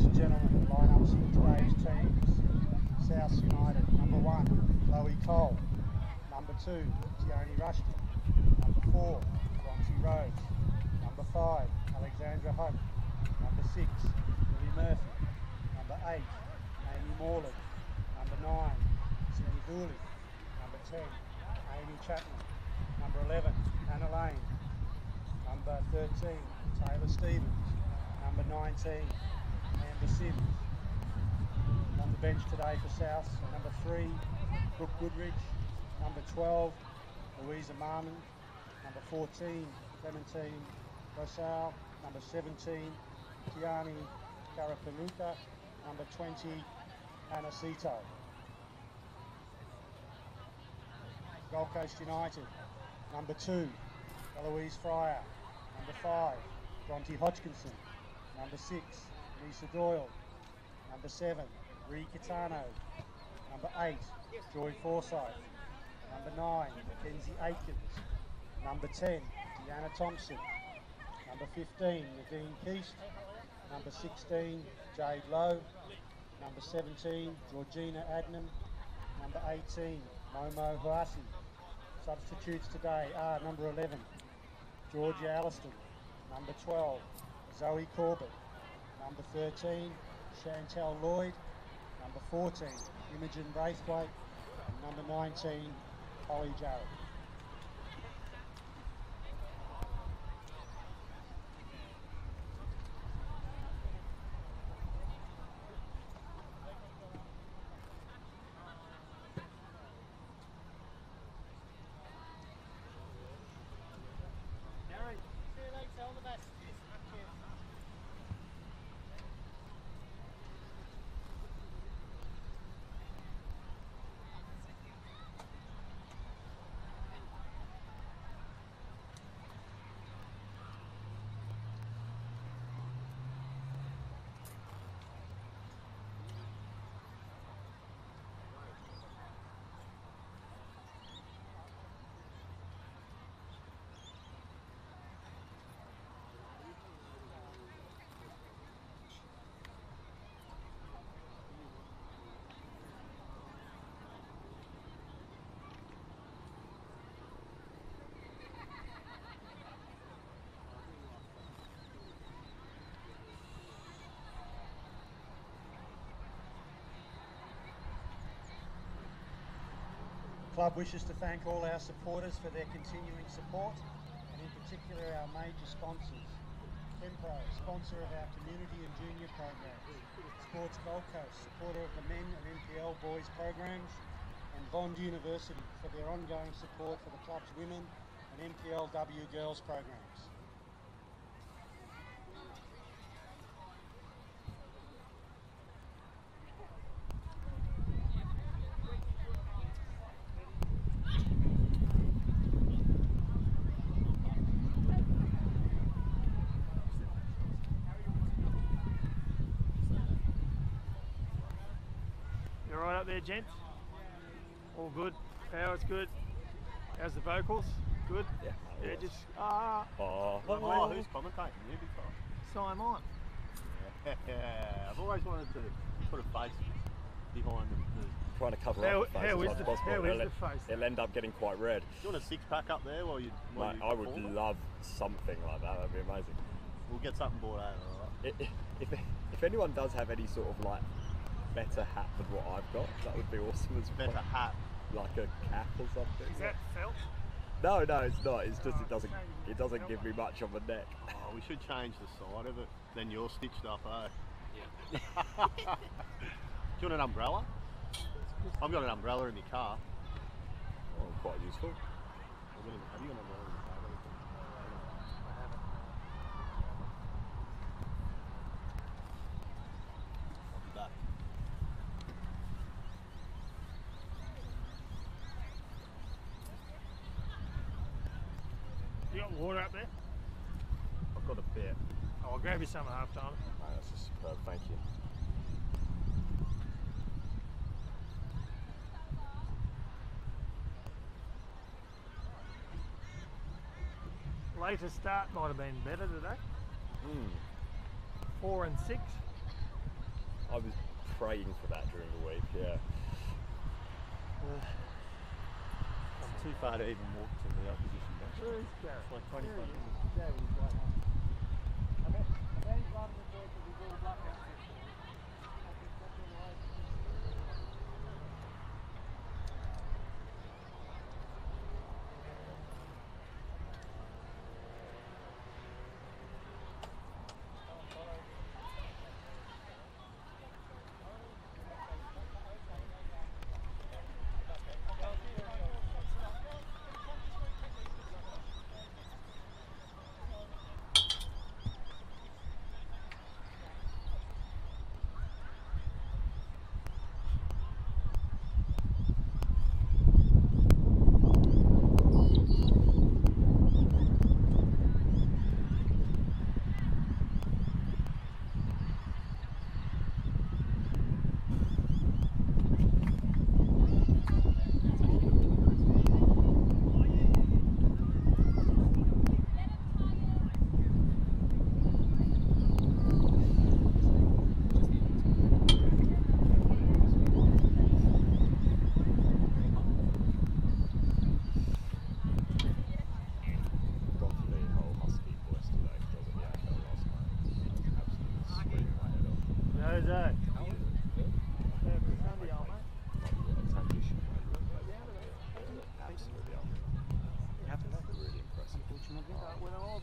Ladies and gentlemen, the lineups for today's teams. South United, number 1, Chloe Cole. Number 2, Tioni Rushton. Number 4, Bronte Rose. Number 5, Alexandra Hunt. Number 6, Lily Murphy. Number 8, Amy Morland. Number 9, Sydney Dooley. Number 10, Amy Chapman. Number 11, Hannah Lane. Number 13, Taylor Stevens. Number 19, Amber Sims. On the bench today for South, number 3, Brooke Goodrich. Number 12, Louisa Marmon. Number 14, Clementine Rosal. Number 17, Tiani Karapanuka. Number 20, Hannah Sito. Gold Coast United, number 2, Eloise Fryer. Number 5, Bronte Hodgkinson. Number 6, Lisa Doyle. Number 7, Ree Kitano. Number 8, Joy Forsyth. Number 9, Mackenzie Aitkins. Number 10, Deanna Thompson. Number 15, Nadine Keast. Number 16, Jade Lowe. Number 17, Georgina Adnam. Number 18, Momo Huasi. Substitutes today are number 11, Georgia Alliston. Number 12, Zoe Corbett. Number 13, Chantel Lloyd. Number 14, Imogen Braithwaite. And number 19, Holly Jarrett. The club wishes to thank all our supporters for their continuing support, and in particular our major sponsors. Kempro, sponsor of our community and junior programs. Sports Gold Coast, supporter of the men and NPL boys programs. And Bond University for their ongoing support for the club's women and NPLW girls programs. There, gents? All good? Power's good? How's the vocals? Good? Yeah. Yeah, just who's commentating? You before? Simon. Yeah, I've always wanted to put a face behind the trying to cover up the face as much as possible. How is the face? It'll end up getting quite red. Do you want a six-pack up there while you? Mate, I would love something like that. That'd be amazing. We'll get something bought out. Alright. If anyone does have any sort of like better hat than what I've got, that would be awesome as well. Better hat, like a cap or something. Is that felt? No, it's not. It's just it doesn't give me much on the neck. Oh, we should change the side of it. Then you're stitched up, eh? Yeah. Do you want an umbrella? I've got an umbrella in my car. Oh, quite useful. Have you got an umbrella in your car? I'll be back. You got water up there? I've got a bit. Oh, I'll grab you some at half time. Mate, that's just superb, thank you. Later start might have been better today. 4 and 6. I was praying for that during the week. Yeah. It's too far to even walk to the opposition bench. It's like 25 minutes.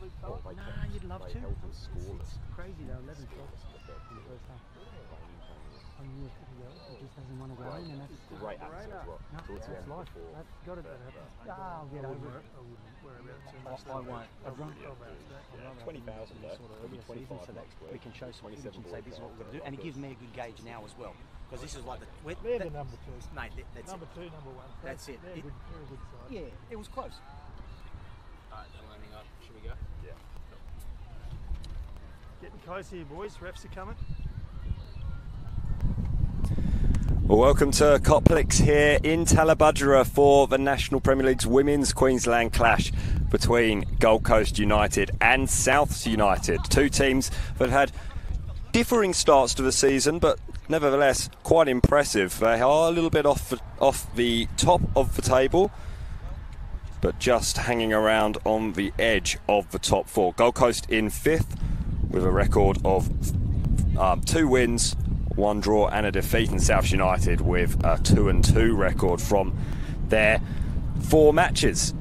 Nah, you'd love to. It's crazy though, 11 shots in the first half. He just doesn't want to go in, and that's Great accent as well. no, Towards the that's end life. before. That's got to be. I'll get over it. I won't. I'd run. 20,000 though. It'll be 25 so next week. we can show some footage 27 and say this is what we're going to do, boys. and it gives me a good gauge now as well, because this is like the They're the number two. mate. That's Number it. two, number one. That's it. They're a good side. Yeah, it was close. Alright, then landing up. Should we go? Yeah. Getting close here, boys. Refs are coming. Well, welcome to Coplix here in Talabudgera for the National Premier League's Women's Queensland clash between Gold Coast United and Souths United. Two teams that had differing starts to the season, but nevertheless quite impressive. They are a little bit off the top of the table, but just hanging around on the edge of the top four. Gold Coast in fifth with a record of 2 wins, 1 draw and a defeat, and South United with a 2-2 record from their 4 matches.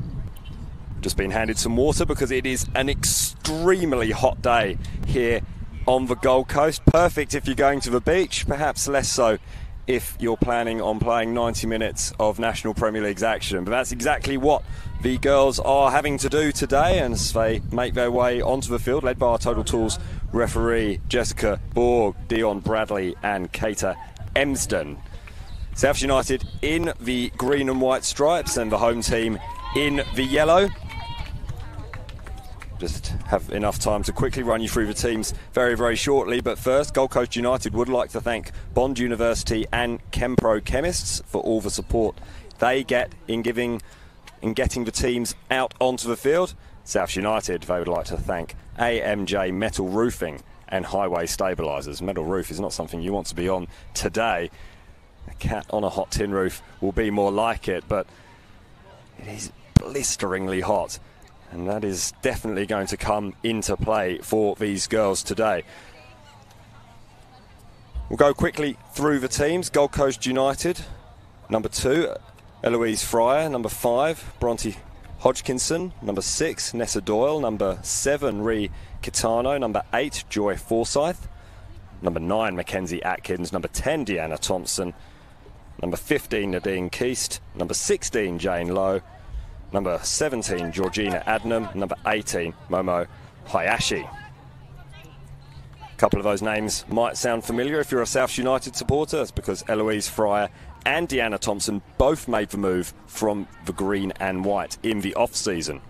Just been handed some water because it is an extremely hot day here on the Gold Coast. Perfect if you're going to the beach, perhaps less so if you're planning on playing 90 minutes of National Premier League's action. But that's exactly what the girls are having to do today, and as they make their way onto the field, led by our Total Tools referee Jessica Borg, Dion Bradley and Kata Emsden. South United in the green and white stripes and the home team in the yellow. Just have enough time to quickly run you through the teams very, very shortly. But first, Gold Coast United would like to thank Bond University and Chempro Chemists for all the support they get in getting the teams out onto the field. South United, they would like to thank AMJ Metal Roofing and Highway Stabilisers. Metal roof is not something you want to be on today. A cat on a hot tin roof will be more like it, but it is blisteringly hot. And that is definitely going to come into play for these girls today. We'll go quickly through the teams. Gold Coast United, number 2, Eloise Fryer. Number 5, Bronte Hodgkinson. Number 6, Nessa Doyle. Number 7, Ree Kitano. Number 8, Joy Forsyth. Number 9, Mackenzie Atkins. Number 10, Deanna Thompson. Number 15, Nadine Keast. Number 16, Jane Lowe. Number 17, Georgina Adnam. Number 18, Momo Hayashi. A couple of those names might sound familiar if you're a South United supporter. That's because Eloise Fryer and Deanna Thompson both made the move from the green and white in the off-season.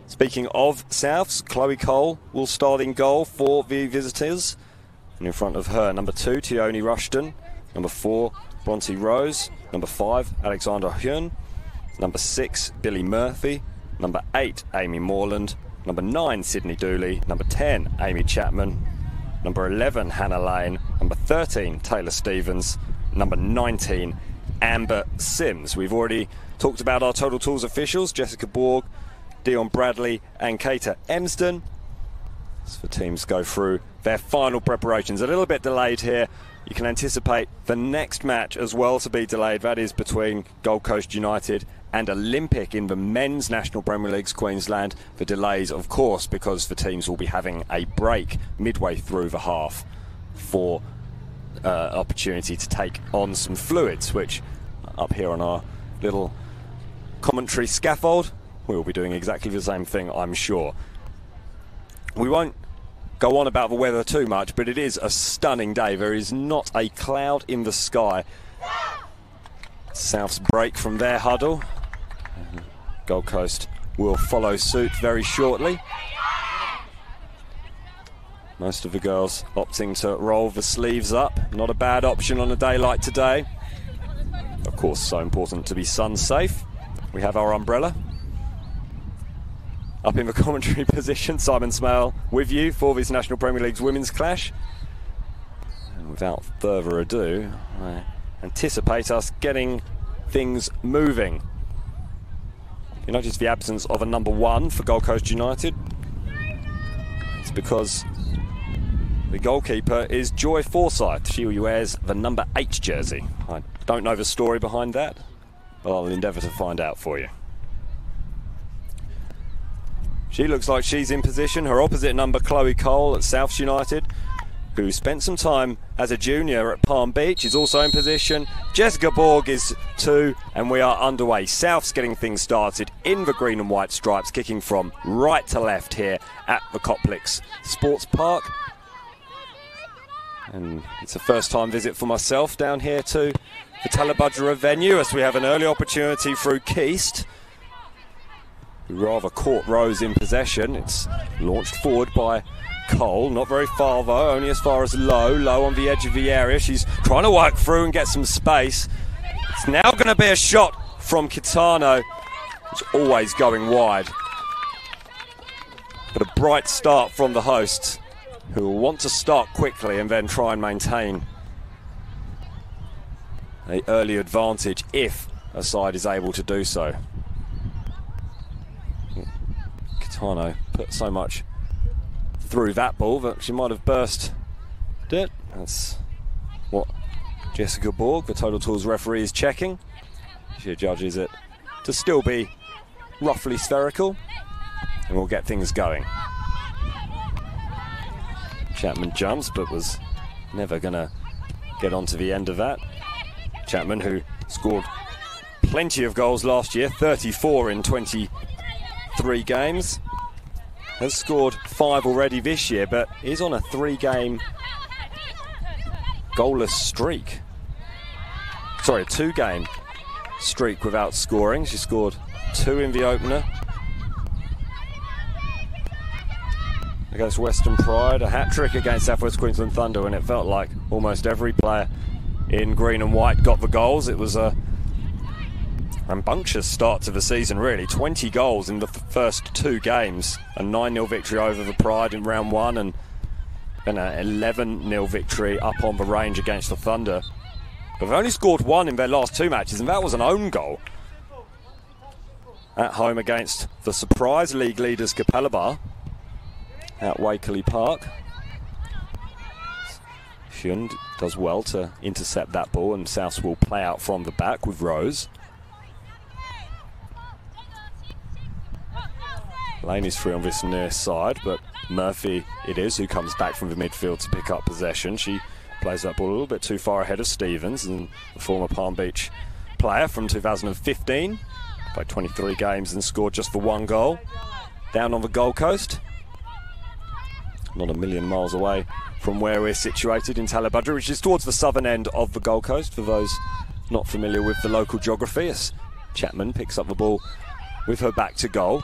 Speaking of Souths, Chloe Cole will start in goal for the visitors. And in front of her, number 2, Tioni Rushton. Number 4, Bronte Rose. Number 5, Alexandra Hyun. Number 6, Billy Murphy. Number 8, Amy Morland. Number 9, Sydney Dooley. Number 10, Amy Chapman. number 11, Hannah Lane, number 13, Taylor Stevens, number 19, Amber Sims. We've already talked about our Total Tools officials, Jessica Borg, Dion Bradley and Kata Emsden. As the teams go through their final preparations, a little bit delayed here. You can anticipate the next match as well to be delayed. That is between Gold Coast United and Olympic in the Men's National Premier Leagues Queensland. The delays, of course, because the teams will be having a break midway through the half for opportunity to take on some fluids, which up here on our little commentary scaffold, we'll be doing exactly the same thing, I'm sure. We won't go on about the weather too much, but it is a stunning day. There is not a cloud in the sky. South's break from their huddle. Gold Coast will follow suit very shortly. Most of the girls opting to roll the sleeves up. Not a bad option on a day like today. Of course, so important to be sun safe. We have our umbrella. Up in the commentary position, Simon Smale with you for this National Premier League's Women's Clash. And without further ado, I anticipate us getting things moving. You notice the absence of a number 1 for Gold Coast United. It's because the goalkeeper is Joy Forsyth. She wears the number 8 jersey. I don't know the story behind that, but I'll endeavour to find out for you. She looks like she's in position. Her opposite number, Chloe Cole at Souths United, who spent some time as a junior at Palm Beach, is also in position. Jessica Borg is 2, and we are underway. Souths getting things started in the green and white stripes, kicking from right to left here at the Coplix Sports Park. And it's a first-time visit for myself down here to the Talabudgera venue, as we have an early opportunity through Keast, who rather caught Rose in possession. It's launched forward by Cole, not very far though, only as far as Low on the edge of the area. She's trying to work through and get some space. It's now going to be a shot from Kitano. It's always going wide. But a bright start from the hosts, who will want to start quickly and then try and maintain an early advantage if a side is able to do so. Kitano put so much through that ball that she might have burst it. That's what Jessica Borg, the Total Tools referee, is checking. She judges it to still be roughly spherical, and we'll get things going. Chapman jumps, but was never going to get onto the end of that. Chapman, who scored plenty of goals last year, 34 in 23 games, has scored 5 already this year, but is on a 3-game goalless streak. Sorry, a 2-game streak without scoring. She scored 2 in the opener against Western Pride, a hat-trick against South West Queensland Thunder, and it felt like almost every player in green and white got the goals. It was a rambunctious start to the season, really. 20 goals in the first 2 games. A 9-0 victory over the Pride in round 1, and an 11-0 victory up on the range against the Thunder. But they've only scored 1 in their last 2 matches, and that was an own goal at home against the surprise league leaders Capalaba at Wakeley Park. Hyun does well to intercept that ball, and Souths will play out from the back with Rose. Lane is free on this near side, but Murphy it is who comes back from the midfield to pick up possession. She plays that ball a little bit too far ahead of Stevens, and the former Palm Beach player from 2015. Played 23 games and scored just the 1 goal. Down on the Gold Coast. Not a million miles away from where we're situated in Talabudgera, which is towards the southern end of the Gold Coast, for those not familiar with the local geography. As Chapman picks up the ball with her back to goal.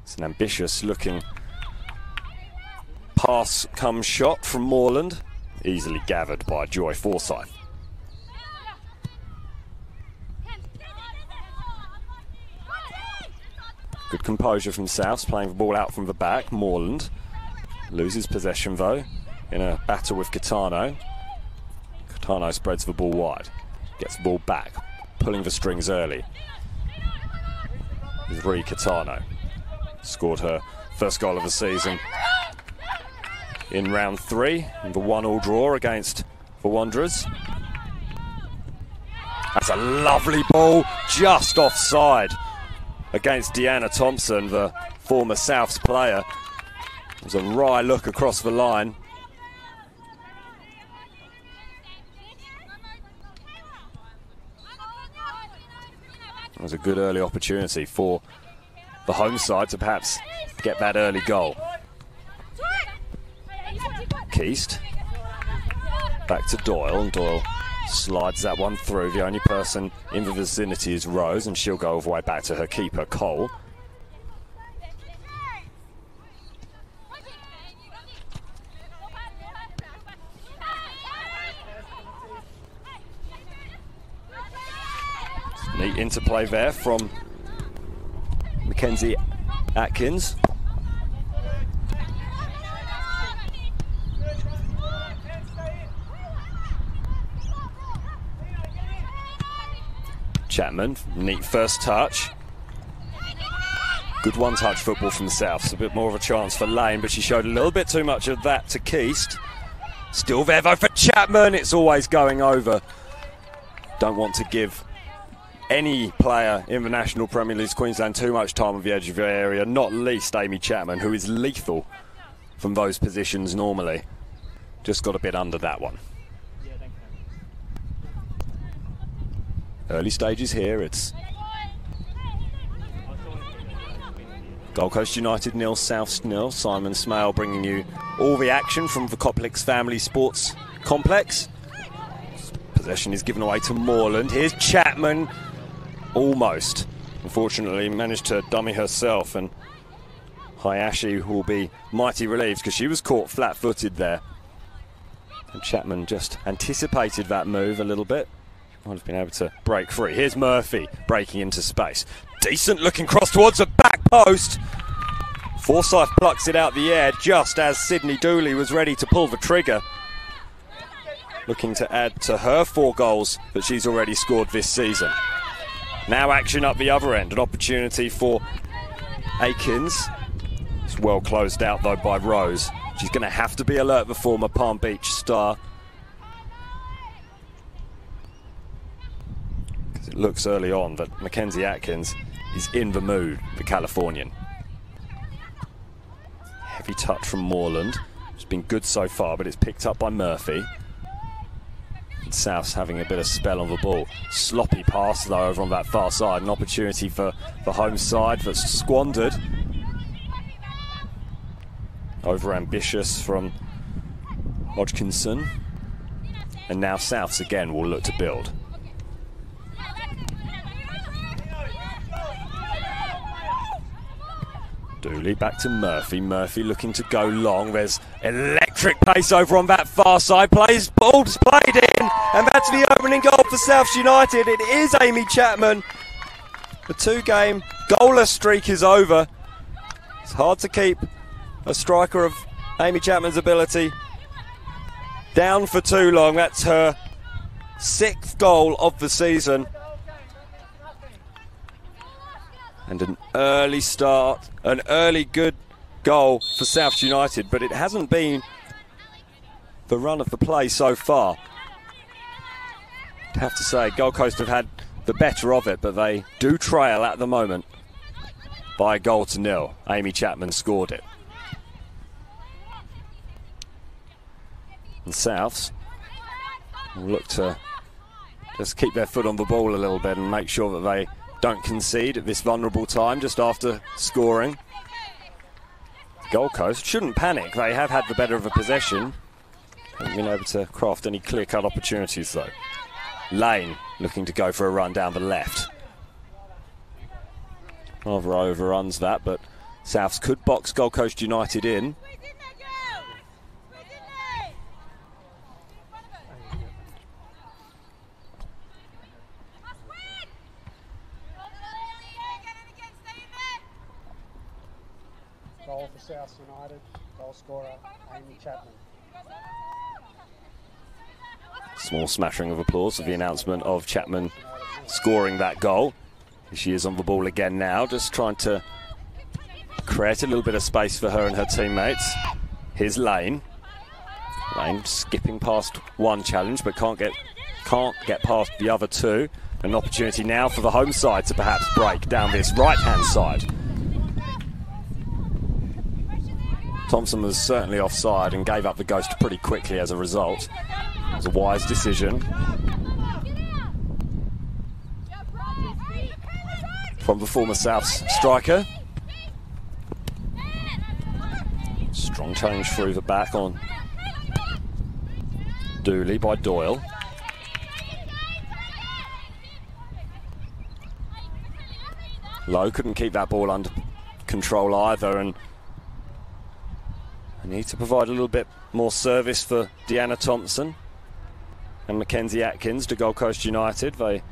It's an ambitious looking pass come shot from Moreland, easily gathered by Joy Forsyth. Good composure from Souths, playing the ball out from the back. Moreland Loses possession though in a battle with Catano. Catano spreads the ball wide. Gets the ball back. Pulling the strings early. Is Ree Catano. Scored her first goal of the season in round 3 in the 1-1 draw against the Wanderers. That's a lovely ball, just offside against Deanna Thompson, the former Souths player. There's a wry look across the line. It was a good early opportunity for the home side to perhaps get that early goal. Keast back to Doyle, and Doyle slides that one through. The only person in the vicinity is Rose, and she'll go all the way back to her keeper, Cole. Neat interplay there from Mackenzie Atkins. Chapman, neat first touch. Good one-touch football from the Souths. A bit more of a chance for Lane, but she showed a little bit too much of that to Keast. Still there though for Chapman. It's always going over. Don't want to give any player in the National Premier League Queensland too much time on the edge of your area, not least Amy Chapman, who is lethal from those positions normally. Just got a bit under that one. Early stages here, it's Gold Coast United 0, Souths 0. Simon Smale bringing you all the action from the Coplix Family Sports Complex. Possession is given away to Moreland. Here's Chapman. Almost. Unfortunately, managed to dummy herself, and Hayashi will be mighty relieved because she was caught flat-footed there. And Chapman just anticipated that move a little bit. Might have been able to break free. Here's Murphy breaking into space. Decent looking cross towards the back post. Forsyth plucks it out the air just as Sydney Dooley was ready to pull the trigger. Looking to add to her 4 goals that she's already scored this season. Now action up the other end. An opportunity for Akins. It's well closed out though by Rose. She's going to have to be alert, the former Palm Beach star. Because it looks early on that Mackenzie Atkins is in the mood, the Californian. Heavy touch from Moreland. It's been good so far, but it's picked up by Murphy. South's having a bit of spell on the ball. Sloppy pass though over on that far side. An opportunity for the home side that's squandered. Over ambitious from Hodgkinson. And now Souths again will look to build. Dooley back to Murphy. Murphy looking to go long. There's electric pace over on that far side. Ball's played in, and that's the opening goal for Souths United. It is Amy Chapman. The 2-game goalless streak is over. It's hard to keep a striker of Amy Chapman's ability down for too long. That's her 6th goal of the season. And an early start, an early good goal for Souths United, but it hasn't been the run of the play so far. I'd have to say Gold Coast have had the better of it, but they do trail at the moment by 1-0. Amy Chapman scored it. And Souths will look to just keep their foot on the ball a little bit and make sure that they don't concede at this vulnerable time just after scoring. Gold Coast shouldn't panic. They have had the better of a possession. Haven't been able to craft any clear-cut opportunities though. Lane looking to go for a run down the left. Rather overruns that, but Souths could box Gold Coast United in. Goal for South United, goal scorer Amy Chapman. Small smattering of applause for the announcement of Chapman scoring that goal. She is on the ball again now, just trying to create a little bit of space for her and her teammates. Here's Lane. Lane skipping past one challenge, but can't get past the other two. An opportunity now for the home side to perhaps break down this right-hand side. Thompson was certainly offside and gave up the ghost pretty quickly as a result. It was a wise decision from the former Souths striker. Strong challenge through the back on Dooley by Doyle. Lowe couldn't keep that ball under control either, and they need to provide a little bit more service for Deanna Thompson and Mackenzie Atkins to Gold Coast United. They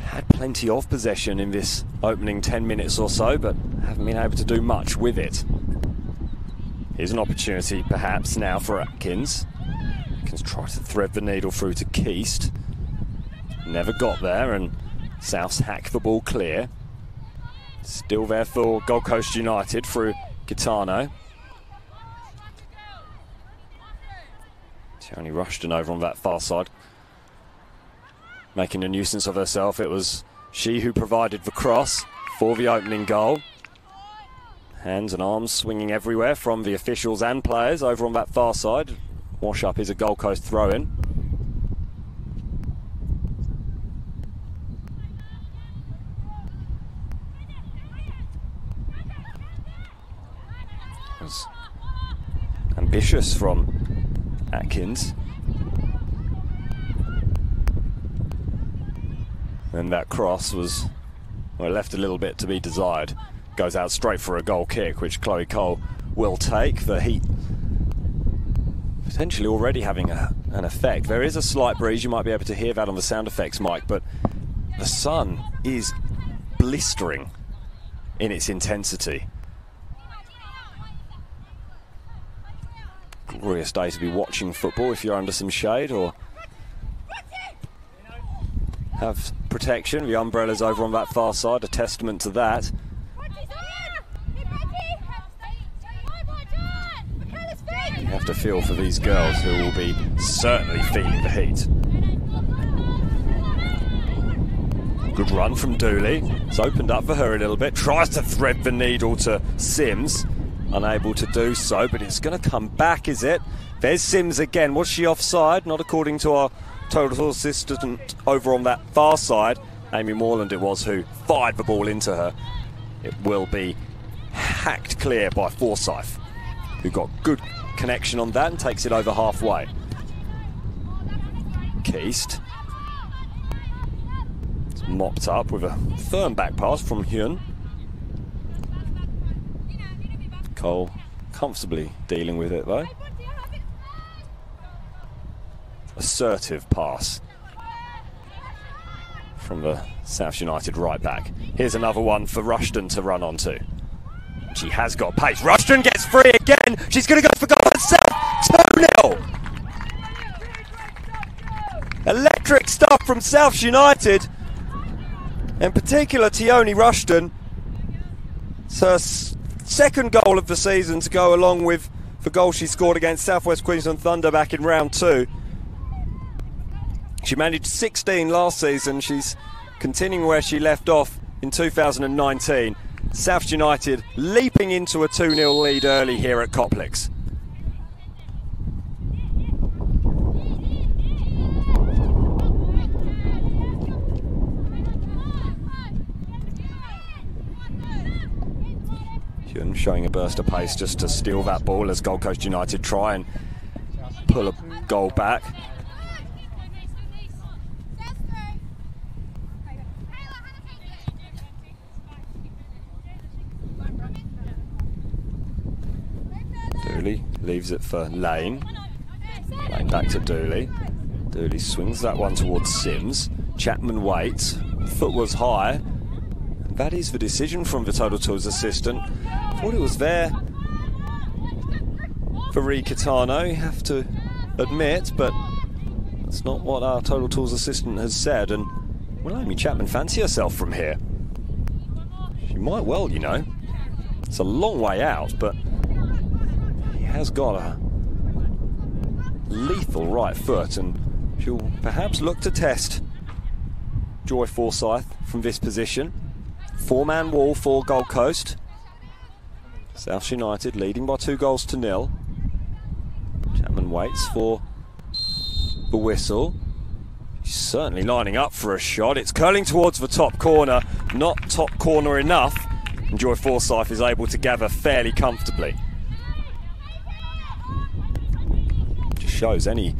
had plenty of possession in this opening 10 minutes or so, but haven't been able to do much with it. Here's an opportunity perhaps now for Atkins. Atkins tried to thread the needle through to Keast. Never got there, and Souths hack the ball clear. Still there for Gold Coast United through Gitano. Tierney Rushton over on that far side, making a nuisance of herself. It was she who provided the cross for the opening goal. Hands and arms swinging everywhere from the officials and players over on that far side. Wash up is a Gold Coast throw-in. It was ambitious from Atkins. And that cross was, well, left a little bit to be desired. Goes out straight for a goal kick, which Chloe Cole will take. The heat potentially already having an effect. There is a slight breeze. You might be able to hear that on the sound effects mic, but the sun is blistering in its intensity. Glorious day to be watching football if you're under some shade or have protection. The umbrellas over on that far side, a testament to that. You have to feel for these girls who will be certainly feeling the heat. Good run from Dooley. It's opened up for her a little bit. Tries to thread the needle to Sims. Unable to do so, but it's going to come back, is it? There's Sims again. Was she offside? Not according to our total assistant over on that far side. Amy Moreland it was who fired the ball into her. It will be hacked clear by Forsyth, who got good connection on that and takes it over halfway. Keast. It's mopped up with a firm back pass from Hyun. Cole comfortably dealing with it though. Assertive pass from the South United right back. Here's another one for Rushton to run onto. She has got pace. Rushton gets free again. She's going to go for goal herself. 2-0. Electric stuff from South United. In particular, Tierney Rushton. It's her second goal of the season to go along with the goal she scored against South West Queensland Thunder back in round 2. She managed 16 last season. She's continuing where she left off in 2019. South United leaping into a 2-0 lead early here at Coplex. Hyun showing a burst of pace just to steal that ball as Gold Coast United try and pull a goal back. Dooley leaves it for Lane. Lane back to Dooley. Dooley swings that one towards Sims. Chapman waits. Foot was high. that is the decision from the Total Tools assistant. Thought it was there for Ricatano, you have to admit, but that's not what our Total Tools assistant has said. And will Amy Chapman fancy herself from here? She might well, you know. It's a long way out, but he has got a lethal right foot, and she'll perhaps look to test Joy Forsyth from this position. Four-man wall for Gold Coast. South United leading by 2-0. Chapman waits for the whistle. She's certainly lining up for a shot. It's curling towards the top corner, not top corner enough, and Joy Forsyth is able to gather fairly comfortably. Just shows any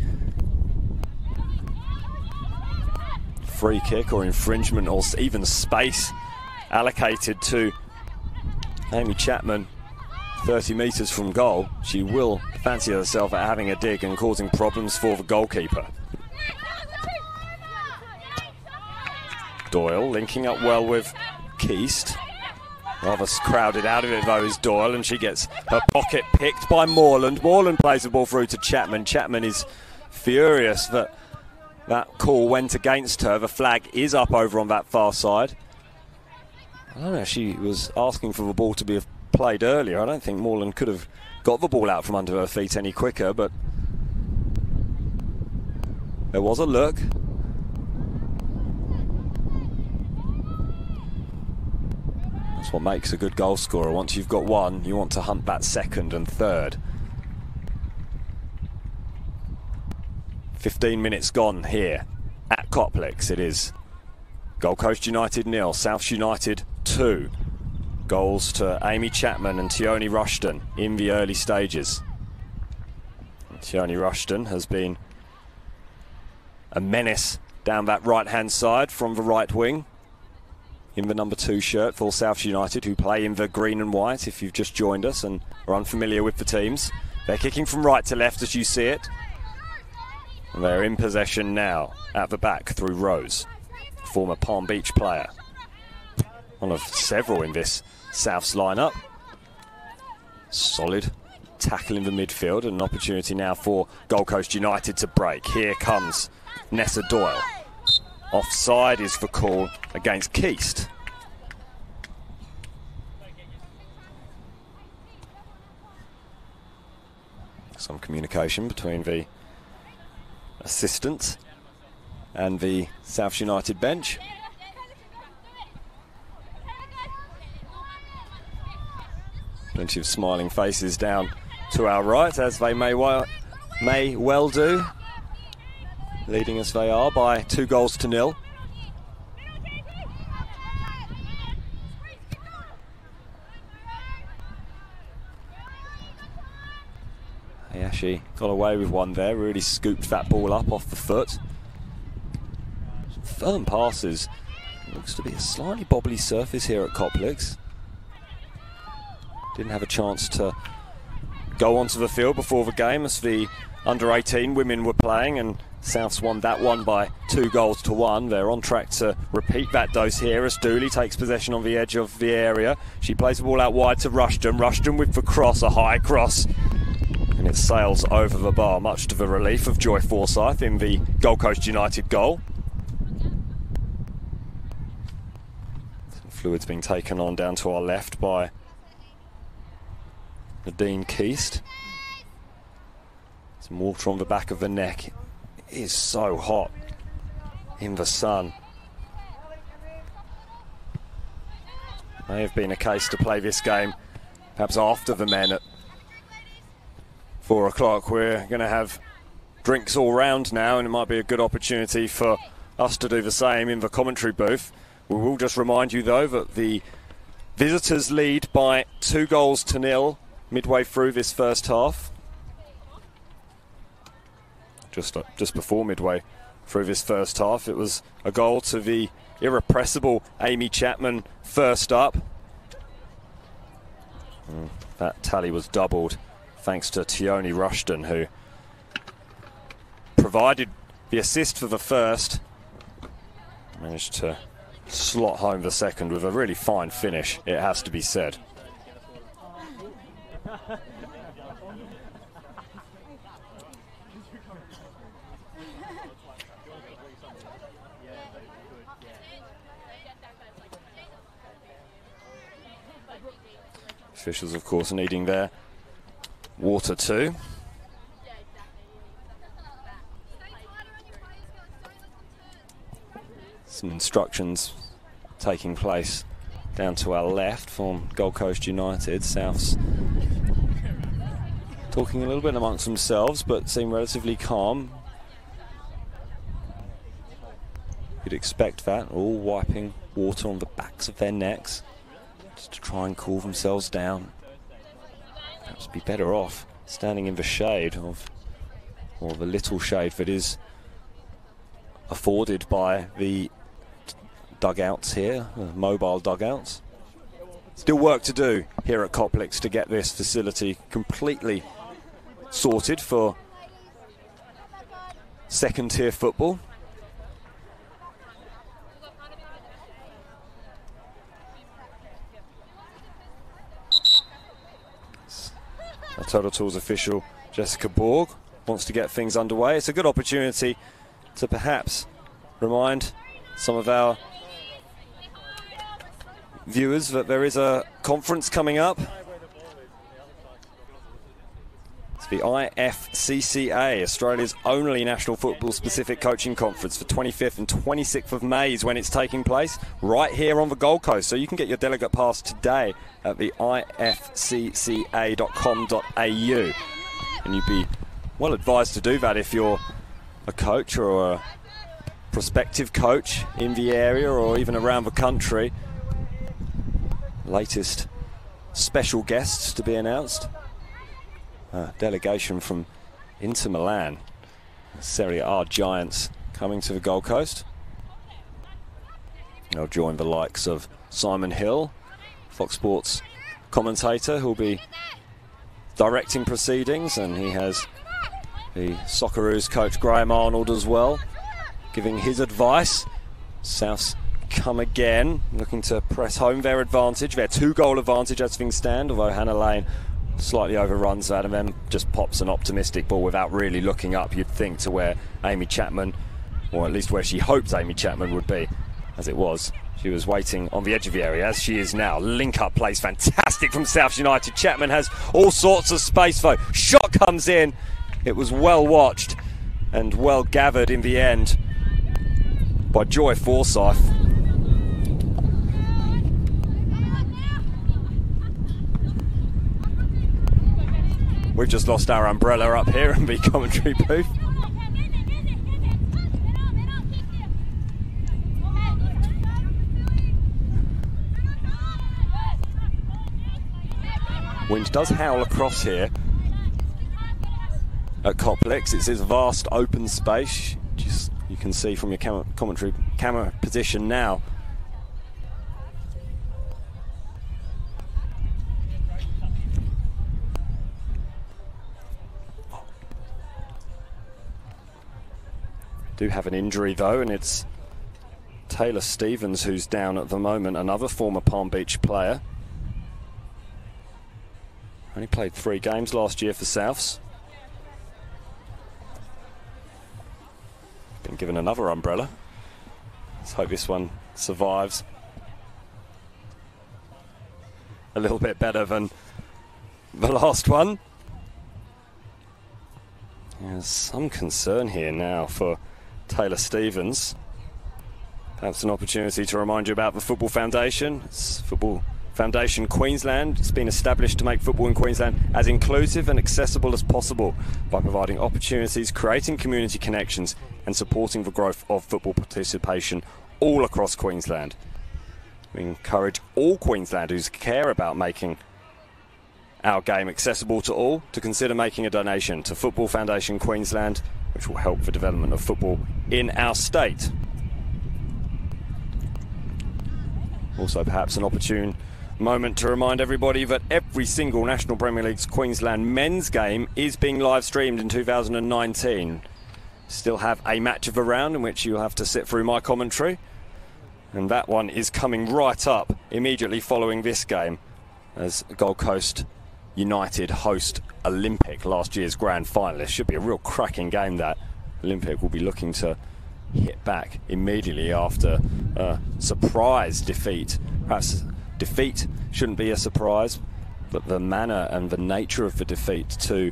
free kick or infringement or even space allocated to Amy Chapman 30 metres from goal, she will fancy herself at having a dig and causing problems for the goalkeeper. Doyle linking up well with Keast. Rather crowded out of it though is Doyle, and she gets her pocket picked by Moreland. Moreland plays the ball through to Chapman. Chapman is furious that that call went against her. The flag is up over on that far side. I don't know, she was asking for the ball to be played earlier. I don't think Moreland could have got the ball out from under her feet any quicker, but there was a look. That's what makes a good goal scorer. Once you've got one, you want to hunt that second and third. 15 minutes gone here at Coplex. It is Gold Coast United 0, South United 2. Goals to Amy Chapman and Tioni Rushton in the early stages. Tioni Rushton has been a menace down that right-hand side from the right wing in the number 2 shirt for South United, who play in the green and white, if you've just joined us and are unfamiliar with the teams. They're kicking from right to left as you see it. And they're in possession now at the back through Rose, former Palm Beach player. One of several in this South's lineup. Solid tackle in the midfield, and an opportunity now for Gold Coast United to break. Here comes Nessa Doyle. Offside is the call against Keast. Some communication between the assistant and the South United bench. Plenty of smiling faces down to our right, as they may well do, leading as they are by 2-0. Hayashi got away with one there, really scooped that ball up off the foot. Some firm passes. Looks to be a slightly bobbly surface here at Coplex. Didn't have a chance to go onto the field before the game as the under-18 women were playing, and Souths won that one by 2-1. They're on track to repeat that dose here as Dooley takes possession on the edge of the area. She plays the ball out wide to Rushton. Rushton with the cross, a high cross, and it sails over the bar, much to the relief of Joy Forsyth in the Gold Coast United goal. Some fluid's being taken on down to our left by Nadine Keast. Some water on the back of the neck. It is so hot in the sun. May have been a case to play this game perhaps after the men at 4 o'clock. We're going to have drinks all round now, and it might be a good opportunity for us to do the same in the commentary booth. We will just remind you though that the visitors lead by 2-0 midway through this first half. Just before midway through this first half, it was a goal to the irrepressible Amy Chapman first up. That tally was doubled thanks to Tioni Rushton, who provided the assist for the first. Managed to slot home the second with a really fine finish, it has to be said. Officials, of course, needing their water too. Some instructions taking place down to our left from Gold Coast United. Souths talking a little bit amongst themselves, but seem relatively calm. You'd expect that, all wiping water on the backs of their necks, just to try and cool themselves down. Perhaps be better off standing in the shade of, or the little shade that is afforded by the dugouts here, mobile dugouts. Still work to do here at Coplex to get this facility completely sorted for second tier football. Our Total Tools official Jessica Borg wants to get things underway. It's a good opportunity to perhaps remind some of our viewers that there is a conference coming up. It's the IFCCA, Australia's only national football specific coaching conference, for 25th and 26th of May is when it's taking place, right here on the Gold Coast. So you can get your delegate pass today at the ifcca.com.au, and you'd be well advised to do that if you're a coach or a prospective coach in the area or even around the country. Latest special guests to be announced. A delegation from Inter Milan, Serie A giants coming to the Gold Coast. They'll join the likes of Simon Hill, Fox Sports commentator, who'll be directing proceedings, and he has the Socceroos coach Graham Arnold as well, giving his advice. Souths come again, looking to press home their advantage, their 2-goal advantage as things stand, although Hannah Lane slightly overruns that and then just pops an optimistic ball without really looking up, you'd think, to where Amy Chapman, or at least where she hoped Amy Chapman would be. As it was, she was waiting on the edge of the area, as she is now. Link-up plays fantastic from South United. Chapman has all sorts of space though. Shot comes in. It was well watched and well gathered in the end by Joy Forsyth. We've just lost our umbrella up here in the commentary booth. Wind does howl across here at Coplex. It's this vast open space, just you can see from your commentary camera position now. Do have an injury though, and it's Taylor Stevens who's down at the moment, another former Palm Beach player. Only played 3 games last year for Souths. Been given another umbrella. Let's hope this one survives a little bit better than the last one. There's some concern here now for Taylor Stevens. Perhaps an opportunity to remind you about the Football Foundation. It's Football Foundation Queensland. It's been established to make football in Queensland as inclusive and accessible as possible by providing opportunities, creating community connections and supporting the growth of football participation all across Queensland. We encourage all Queenslanders who care about making our game accessible to all to consider making a donation to Football Foundation Queensland, which will help the development of football in our state. Also perhaps an opportune moment to remind everybody that every single National Premier League's Queensland men's game is being live streamed in 2019. Still have a match of the round in which you'll have to sit through my commentary, And that one is coming right up immediately following this game as Gold Coast United host Olympic, last year's grand finalist. Should be a real cracking game, that. Olympic will be looking to hit back immediately after a surprise defeat. Perhaps defeat shouldn't be a surprise, but the manner and the nature of the defeat to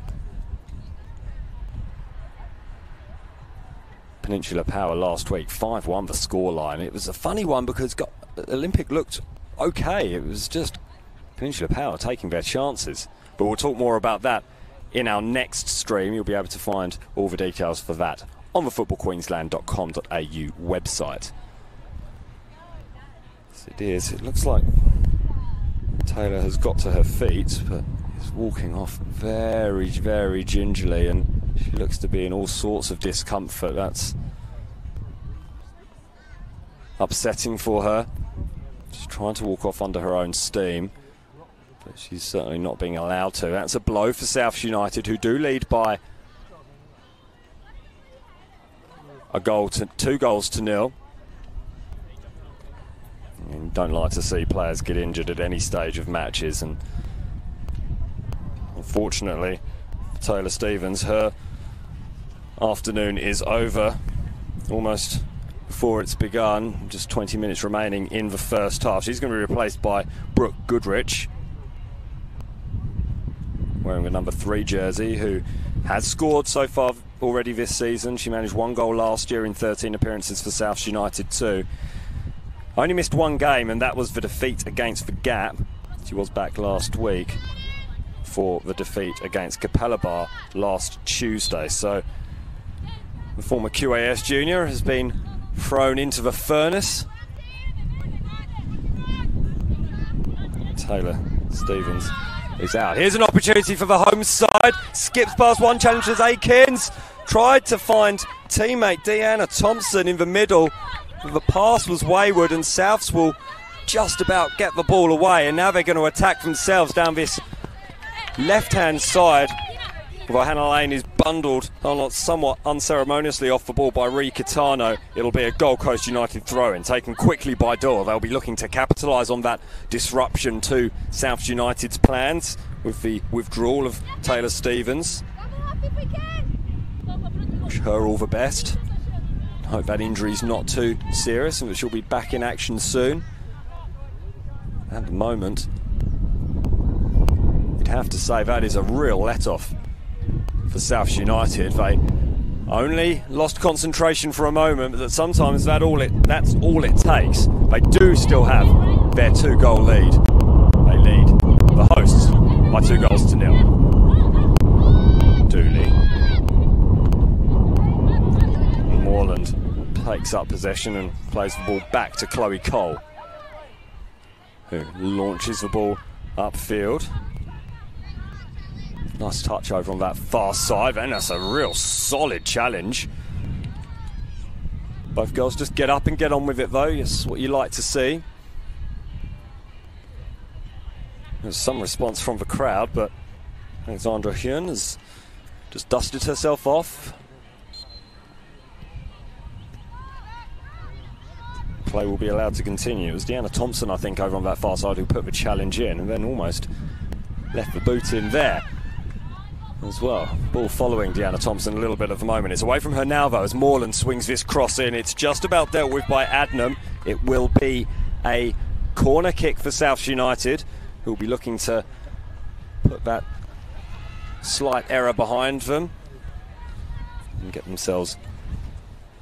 Peninsula Power last week, 5-1 the scoreline. It was a funny one because Olympic looked okay. It was just Peninsula Power taking their chances. But we'll talk more about that in our next stream. You'll be able to find all the details for that on the footballqueensland.com.au website. Yes, it is. It looks like Taylor has got to her feet, but is walking off very, very gingerly, and she looks to be in all sorts of discomfort. That's upsetting for her. She's trying to walk off under her own steam, but she's certainly not being allowed to. That's a blow for South United, who do lead by a goal to 2 goals to 0. And don't like to see players get injured at any stage of matches, and unfortunately for Taylor Stevens, her afternoon is over almost before it's begun. Just 20 minutes remaining in the first half. She's going to be replaced by Brooke Goodrich, wearing the number 3 jersey, who has scored so far already this season. She managed 1 goal last year in 13 appearances for South United too. Only missed 1 game, and that was the defeat against the Gap. She was back last week for the defeat against Capella last Tuesday. So the former QAS junior has been thrown into the furnace. Taylor Stevens is out. Here's an opportunity for the home side. Skips past one, challenges Akins. Tried to find teammate Deanna Thompson in the middle. The pass was wayward, and Souths will just about get the ball away. And now they're going to attack themselves down this left-hand side. Although Hannah Lane is bundled somewhat unceremoniously off the ball by Ree Kitano. It'll be a Gold Coast United throw-in, taken quickly by Dore. They'll be looking to capitalise on that disruption to South United's plans with the withdrawal of Taylor Stevens. Wish her all the best. Hope that injury's not too serious and that she'll be back in action soon. At the moment, you'd have to say that is a real let-off for South United. They only lost concentration for a moment, but that sometimes that's all it takes. They do still have their 2-goal lead. They lead the hosts by 2 goals to 0. Dooley. Moreland takes up possession and plays the ball back to Chloe Cole, who launches the ball upfield. Nice touch over on that far side, and that's a real solid challenge. Both girls just get up and get on with it though. It's what you like to see. There's some response from the crowd, but Alexandra Hyun has just dusted herself off. Play will be allowed to continue. It was Deanna Thompson, I think, over on that far side who put the challenge in and then almost left the boot in there as well. Ball following Deanna Thompson a little bit at the moment. It's away from her now though as Moreland swings this cross in. It's just about dealt with by Adnam. It will be a corner kick for South United, who will be looking to put that slight error behind them and get themselves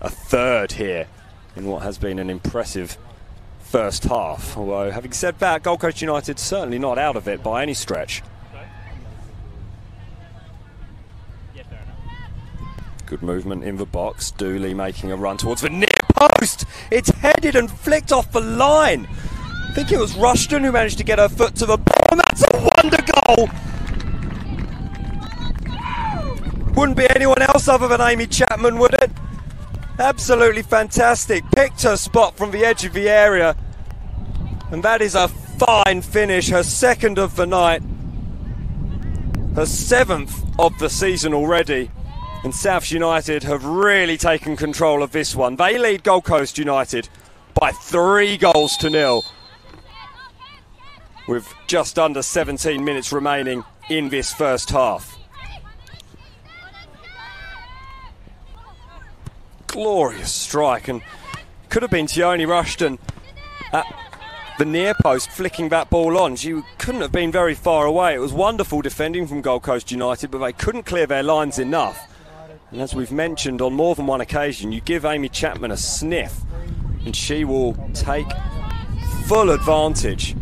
a 3rd here in what has been an impressive first half. Although, having said that, Gold Coast United certainly not out of it by any stretch. Good movement in the box. Dooley making a run towards the near post. It's headed and flicked off the line. I think it was Rushton who managed to get her foot to the ball, and that's a wonder goal. Wouldn't be anyone else other than Amy Chapman, would it? Absolutely fantastic. Picked her spot from the edge of the area, and that is a fine finish. Her 2nd of the night, her 7th of the season already, and South United have really taken control of this one. They lead Gold Coast United by 3 goals to 0. With just under 17 minutes remaining in this first half. Glorious strike, and could have been Tioni Rushton at the near post flicking that ball on. She couldn't have been very far away. It was wonderful defending from Gold Coast United, but they couldn't clear their lines enough. And as we've mentioned on more than one occasion, you give Amy Chapman a sniff and she will take full advantage.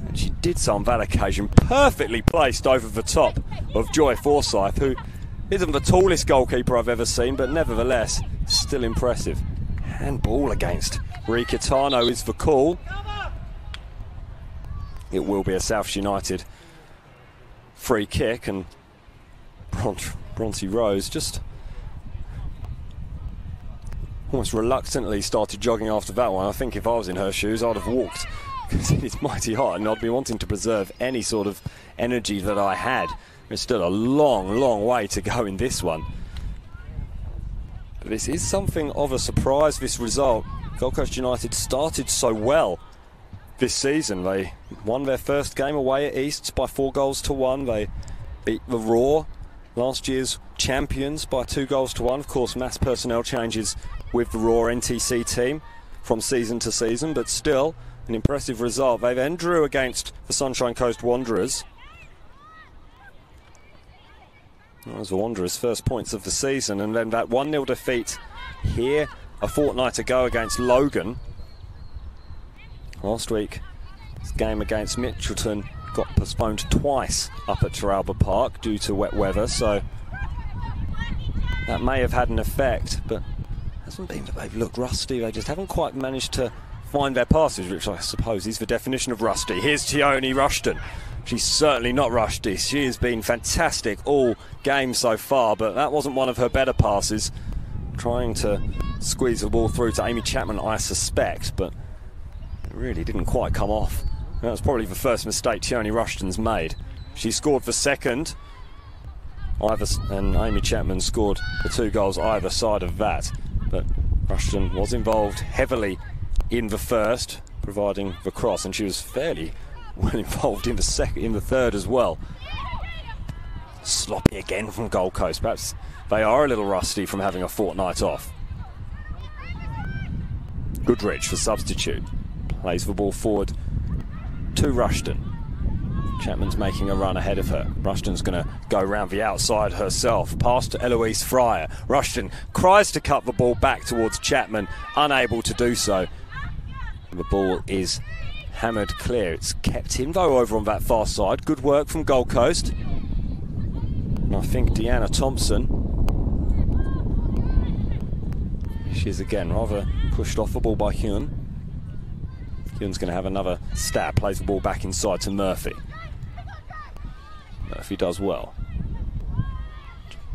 And she did so on that occasion, perfectly placed over the top of Joy Forsyth, who isn't the tallest goalkeeper I've ever seen, but nevertheless, still impressive. Handball against Rika Tano is the call. It will be a South United free kick, and Bronte Rose just almost reluctantly started jogging after that one. I think if I was in her shoes, I'd have walked, because it is mighty hot and I'd be wanting to preserve any sort of energy that I had. There's still a long, long way to go in this one. But this is something of a surprise, this result. Gold Coast United started so well this season. They won their first game away at Easts by 4 goals to 1. They beat the Raw, last year's champions, by 2 goals to 1. Of course, mass personnel changes with the Raw NTC team from season to season, but still an impressive result. They then drew against the Sunshine Coast Wanderers. That was the Wanderers' first points of the season, and then that 1-0 defeat here a fortnight ago against Logan. Last week, this game against Mitchelton got postponed twice up at Teralba Park due to wet weather, so that may have had an effect, but it hasn't been that they've looked rusty. They just haven't quite managed to find their passes, which I suppose is the definition of rusty. Here's Tioni Rushton. She's certainly not rusty. She has been fantastic all game so far, but that wasn't one of her better passes. Trying to squeeze the ball through to Amy Chapman, I suspect, but it really didn't quite come off. That was probably the first mistake Tioni Rushton's made. She scored the second, and Amy Chapman scored the 2 goals either side of that. But Rushton was involved heavily in the first, providing the cross, and she was fairly well involved in the third as well. Sloppy again from Gold Coast. Perhaps they are a little rusty from having a fortnight off. Goodrich, the substitute, plays the ball forward to Rushton. Chapman's making a run ahead of her. Rushton's going to go round the outside herself, past to Eloise Fryer. Rushton cries to cut the ball back towards Chapman, unable to do so. And the ball is hammered clear. It's kept in though over on that far side. Good work from Gold Coast. And I think Deanna Thompson, she is again rather pushed off the ball by Hyun. Hyun's going to have another stab, plays the ball back inside to Murphy. Murphy does well.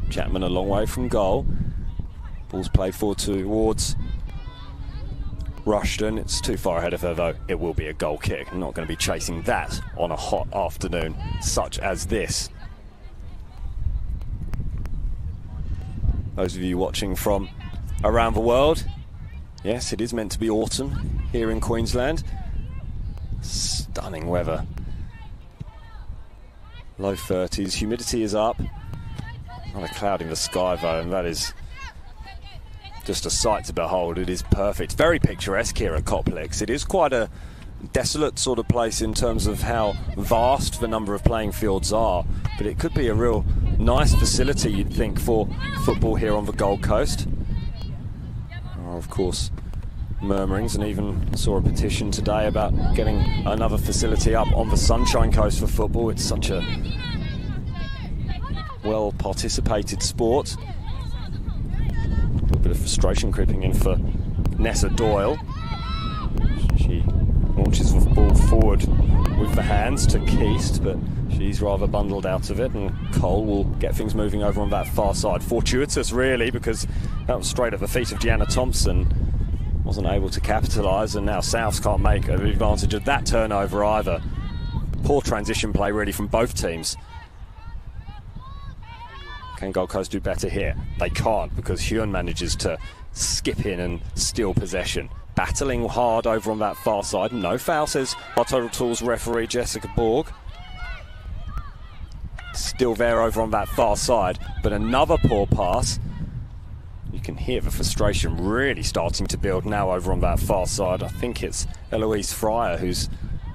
Chapman a long way from goal. Ball's played forward towards Rushton. It's too far ahead of her though. It will be a goal kick. I'm not going to be chasing that on a hot afternoon such as this. Those of you watching from around the world, yes, it is meant to be autumn here in Queensland. Stunning weather. Low 30s, humidity is up. Not a cloud in the sky though, and that is just a sight to behold. It is perfect. Very picturesque here at Coplex. It is quite a desolate sort of place in terms of how vast the number of playing fields are, but it could be a real nice facility, you'd think, for football here on the Gold Coast. Of course, murmurings, and even saw a petition today about getting another facility up on the Sunshine Coast for football. It's such a well participated sport. A little bit of frustration creeping in for Nessa Doyle. She launches the ball forward with the hands to Keast, but she's rather bundled out of it, and Cole will get things moving over on that far side. Fortuitous really, because that was straight at the feet of Deanna Thompson. Wasn't able to capitalise, and now Souths can't make advantage of that turnover either. Poor transition play really from both teams. Can Gold Coast do better here? They can't, because Hyun manages to skip in and steal possession. battling hard over on that far side. No foul, says our Total Tools referee Jessica Borg. Still there over on that far side, but another poor pass. You can hear the frustration really starting to build now over on that far side. I think it's Eloise Fryer who's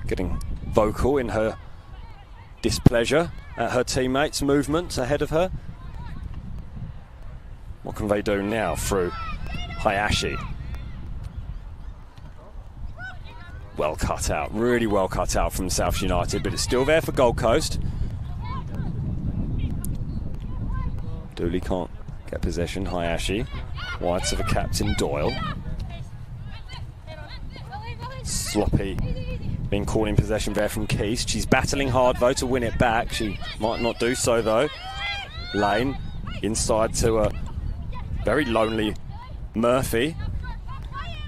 getting vocal in her displeasure at her teammates' movement ahead of her. What can they do now through Hayashi? Well cut out, really well cut out from South United, but it's still there for Gold Coast. Dooley can't get possession. Hayashi, wide to the captain Doyle. Sloppy being caught in possession there from Keast. She's battling hard though to win it back. She might not do so though. Lane inside to a very lonely Murphy.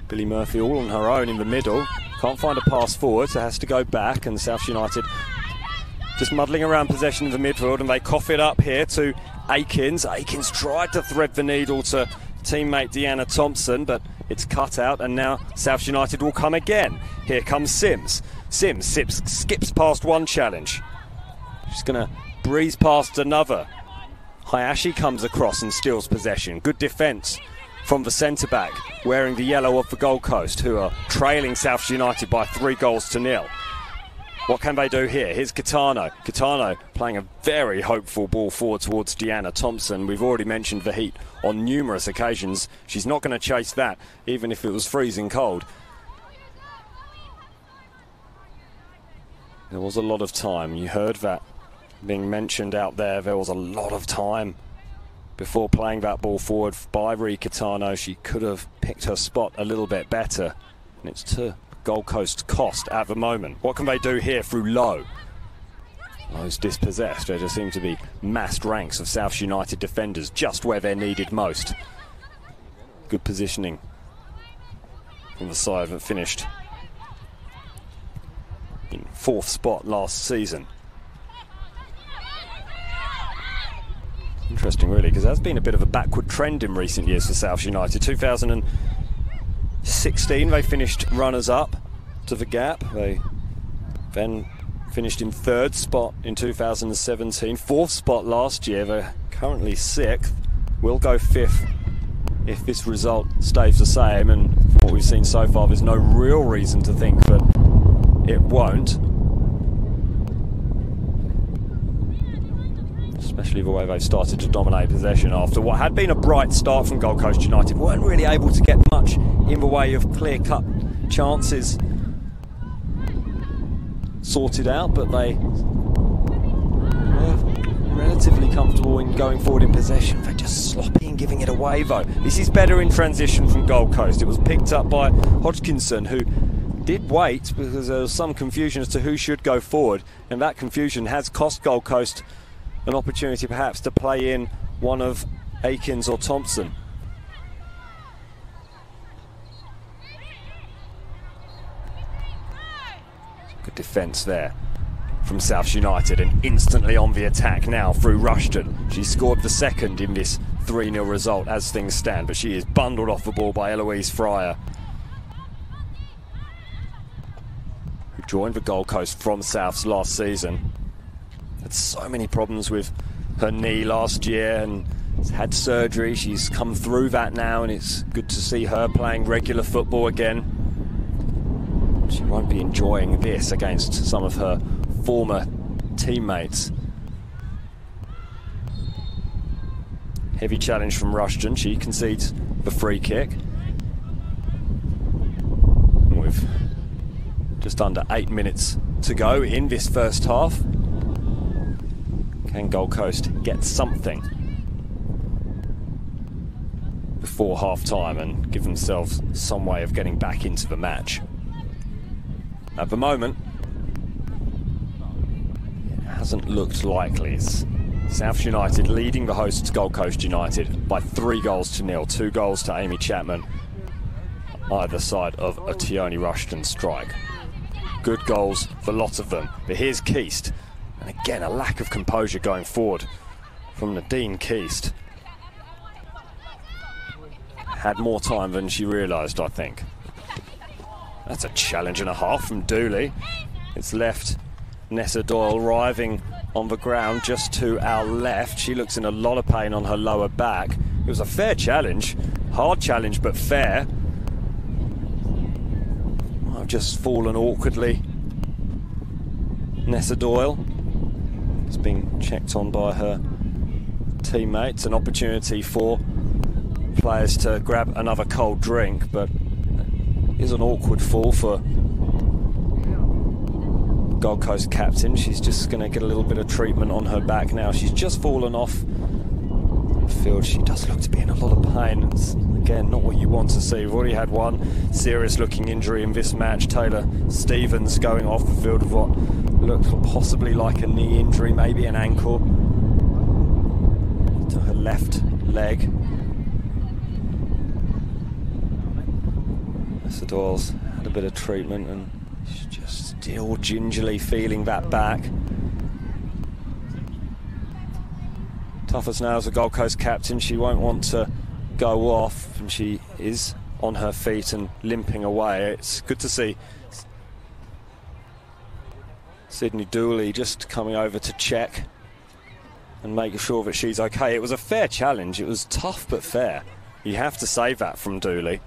Billy Murphy all on her own in the middle. Can't find a pass forward, so has to go back, and South United just muddling around possession of the midfield, and they cough it up here to Aikins. Aikins tried to thread the needle to teammate Deanna Thompson, but it's cut out, and now South United will come again. Here comes Sims. Sims skips past one challenge. She's going to breeze past another. Hayashi comes across and steals possession. Good defence from the centre-back, wearing the yellow of the Gold Coast, who are trailing South United by 3-0. What can they do here? Here's Kitano. Kitano playing a very hopeful ball forward towards Deanna Thompson. We've already mentioned the heat on numerous occasions. She's not going to chase that, even if it was freezing cold. There was a lot of time. You heard that being mentioned out there. There was a lot of time before playing that ball forward by Ree Kitano. She could have picked her spot a little bit better, and it's to Gold Coast's cost at the moment. What can they do here through Lowe? Lowe's dispossessed. There just seem to be massed ranks of South United defenders just where they're needed most. Good positioning from the side that finished in 4th spot last season. Interesting really, because there's been a bit of a backward trend in recent years for South United. 2016 they finished runners-up to the gap. They then finished in 3rd spot in 2017, 4th spot last year. They're currently 6th, will go 5th if this result stays the same, and from what we've seen so far there's no real reason to think that it won't. Especially the way they've started to dominate possession after what had been a bright start from Gold Coast United. Weren't really able to get much in the way of clear-cut chances sorted out, but they were relatively comfortable in going forward in possession. They're just sloppy in giving it away though. This is better in transition from Gold Coast. It was picked up by Hodgkinson, who did wait because there was some confusion as to who should go forward, and that confusion has cost Gold Coast an opportunity perhaps to play in one of Aikins or Thompson. Good defence there from South United, and instantly on the attack now through Rushton. She scored the second in this 3-0 result as things stand, but she is bundled off the ball by Eloise Fryer, who joined the Gold Coast from Souths last season. Had so many problems with her knee last year and had surgery. She's come through that now, and it's good to see her playing regular football again. She won't be enjoying this against some of her former teammates. Heavy challenge from Rushton. She concedes the free kick. With just under 8 minutes to go in this first half. Can Gold Coast get something before half-time and give themselves some way of getting back into the match? At the moment, it hasn't looked likely. It's South United leading the hosts Gold Coast United by 3-0. 2 goals to Amy Chapman, either side of a Tioni Rushton strike. Good goals for lots of them. But here's Keast. And again, a lack of composure going forward from Nadine Keast. Had more time than she realised, I think. That's a challenge and a half from Dooley. It's left Nessa Doyle writhing on the ground just to our left. She looks in a lot of pain on her lower back. It was a fair challenge, hard challenge but fair. I've just fallen awkwardly. Nessa Doyle has been checked on by her teammates. An opportunity for players to grab another cold drink, but it is an awkward fall for Gold Coast captain. She's just going to get a little bit of treatment on her back now. She's just fallen off the field. She does look to be in a lot of pain. It's, again, not what you want to see. We've already had one serious looking injury in this match. Taylor Stevens going off the field with what looked possibly like a knee injury, maybe an ankle to her left leg. Nessa Doyle's had a bit of treatment and she's just still gingerly feeling that back. Tough as nails, the Gold Coast captain. She won't want to go off, and she is on her feet and limping away. It's good to see Sydney Dooley just coming over to check and make sure that she's okay. It was a fair challenge. It was tough but fair. You have to save that from Dooley.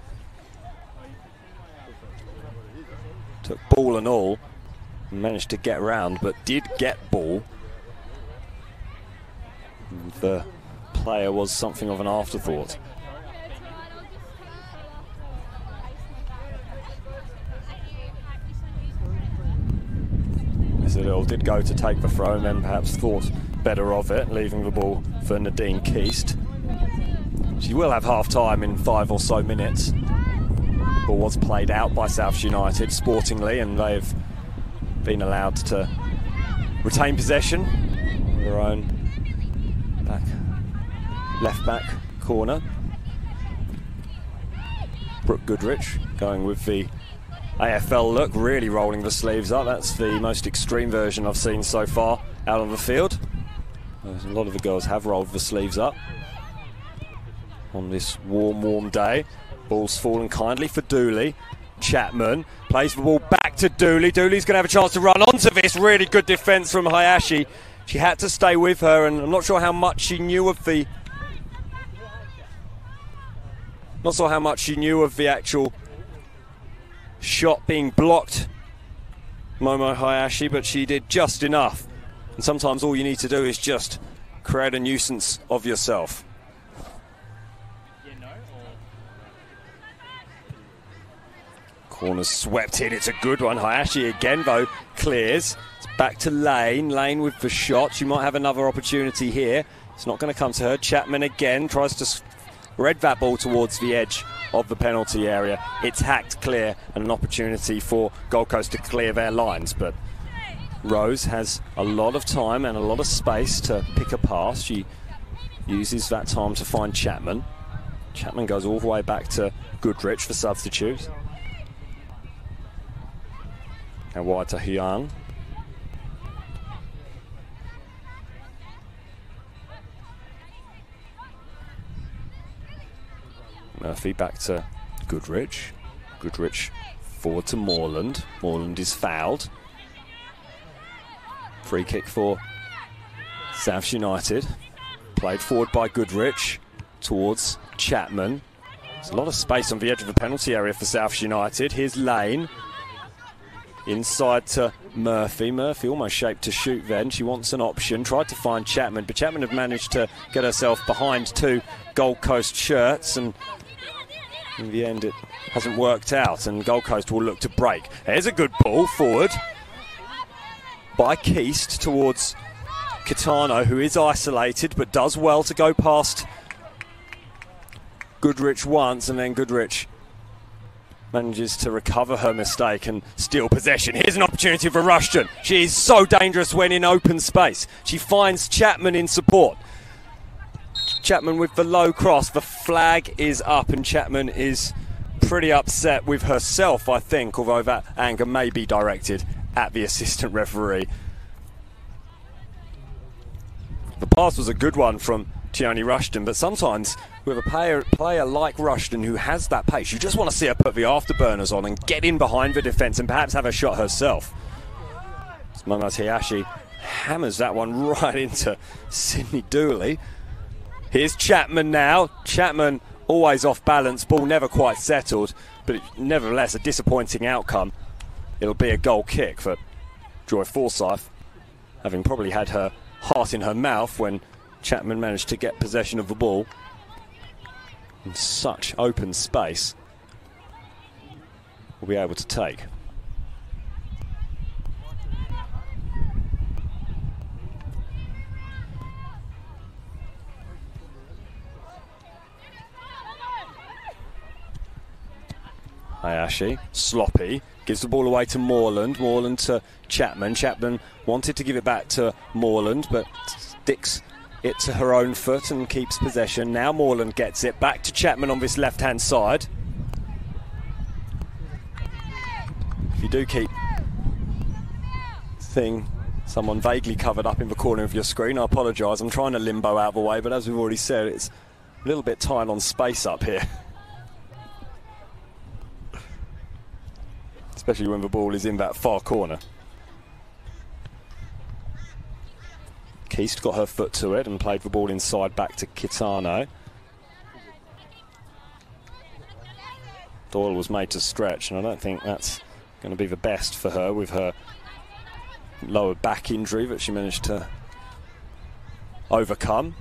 Took ball and all, and managed to get round, but did get ball. The player was something of an afterthought. Isidore did go to take the throw and then perhaps thought better of it, leaving the ball for Nadine Keast. She will have half time in 5 or so minutes. Ball was played out by South United sportingly, and they've been allowed to retain possession of their own left back corner. Brooke Goodrich going with the AFL look, really rolling the sleeves up. That's the most extreme version I've seen so far out on the field. A lot of the girls have rolled the sleeves up on this warm day. Ball's fallen kindly for Dooley. Chapman plays the ball back to Dooley. Dooley's going to have a chance to run onto this. Really good defence from Hayashi. She had to stay with her, and I'm not sure how much she knew of the actual shot being blocked, Momo Hayashi, but she did just enough. And sometimes all you need to do is just create a nuisance of yourself. Corner's swept in, it's a good one. Hayashi again though clears. It's back to Lane. Lane with the shot. She might have another opportunity here. It's not going to come to her. Chapman again tries to read that ball towards the edge of the penalty area. It's hacked clear, and an opportunity for Gold Coast to clear their lines, but Rose has a lot of time and a lot of space to pick a pass. She uses that time to find Chapman. Chapman goes all the way back to Goodrich for substitute. And wide to Hyang. Murphy back to Goodrich. Goodrich forward to Moreland. Moreland is fouled. Free kick for South United. Played forward by Goodrich towards Chapman. There's a lot of space on the edge of the penalty area for South United. Here's Lane. Inside to Murphy. Murphy almost shaped to shoot then. She wants an option. Tried to find Chapman, but Chapman had managed to get herself behind 2 Gold Coast shirts, and in the end it hasn't worked out, and Gold Coast will look to break. Here's a good ball forward by Keast towards Kitano, who is isolated but does well to go past Goodrich once, and then Goodrich manages to recover her mistake and steal possession. Here's an opportunity for Rushton. She is so dangerous when in open space. She finds Chapman in support. Chapman with the low cross. The flag is up, and Chapman is pretty upset with herself, I think, although that anger may be directed at the assistant referee. The pass was a good one from Tierney Rushton, but sometimes with a player like Rushton who has that pace, you just want to see her put the afterburners on and get in behind the defence and perhaps have a shot herself. Momaz Hayashi hammers that one right into Sydney Dooley. Here's Chapman now. Chapman always off balance, ball never quite settled, but nevertheless a disappointing outcome. It'll be a goal kick for Joy Forsyth, having probably had her heart in her mouth when Chapman managed to get possession of the ball in such open space. Will be able to take. Hayashi, sloppy, gives the ball away to Moreland. Moreland to Chapman. Chapman wanted to give it back to Moreland, but sticks it to her own foot and keeps possession. Now Moreland gets it back to Chapman on this left-hand side. If you do keep seeing someone vaguely covered up in the corner of your screen, I apologise. I'm trying to limbo out of the way, but as we've already said, it's a little bit tight on space up here. Especially when the ball is in that far corner. Keast got her foot to it and played the ball inside back to Kitano. Doyle was made to stretch, and I don't think that's going to be the best for her with her lower back injury that she managed to overcome.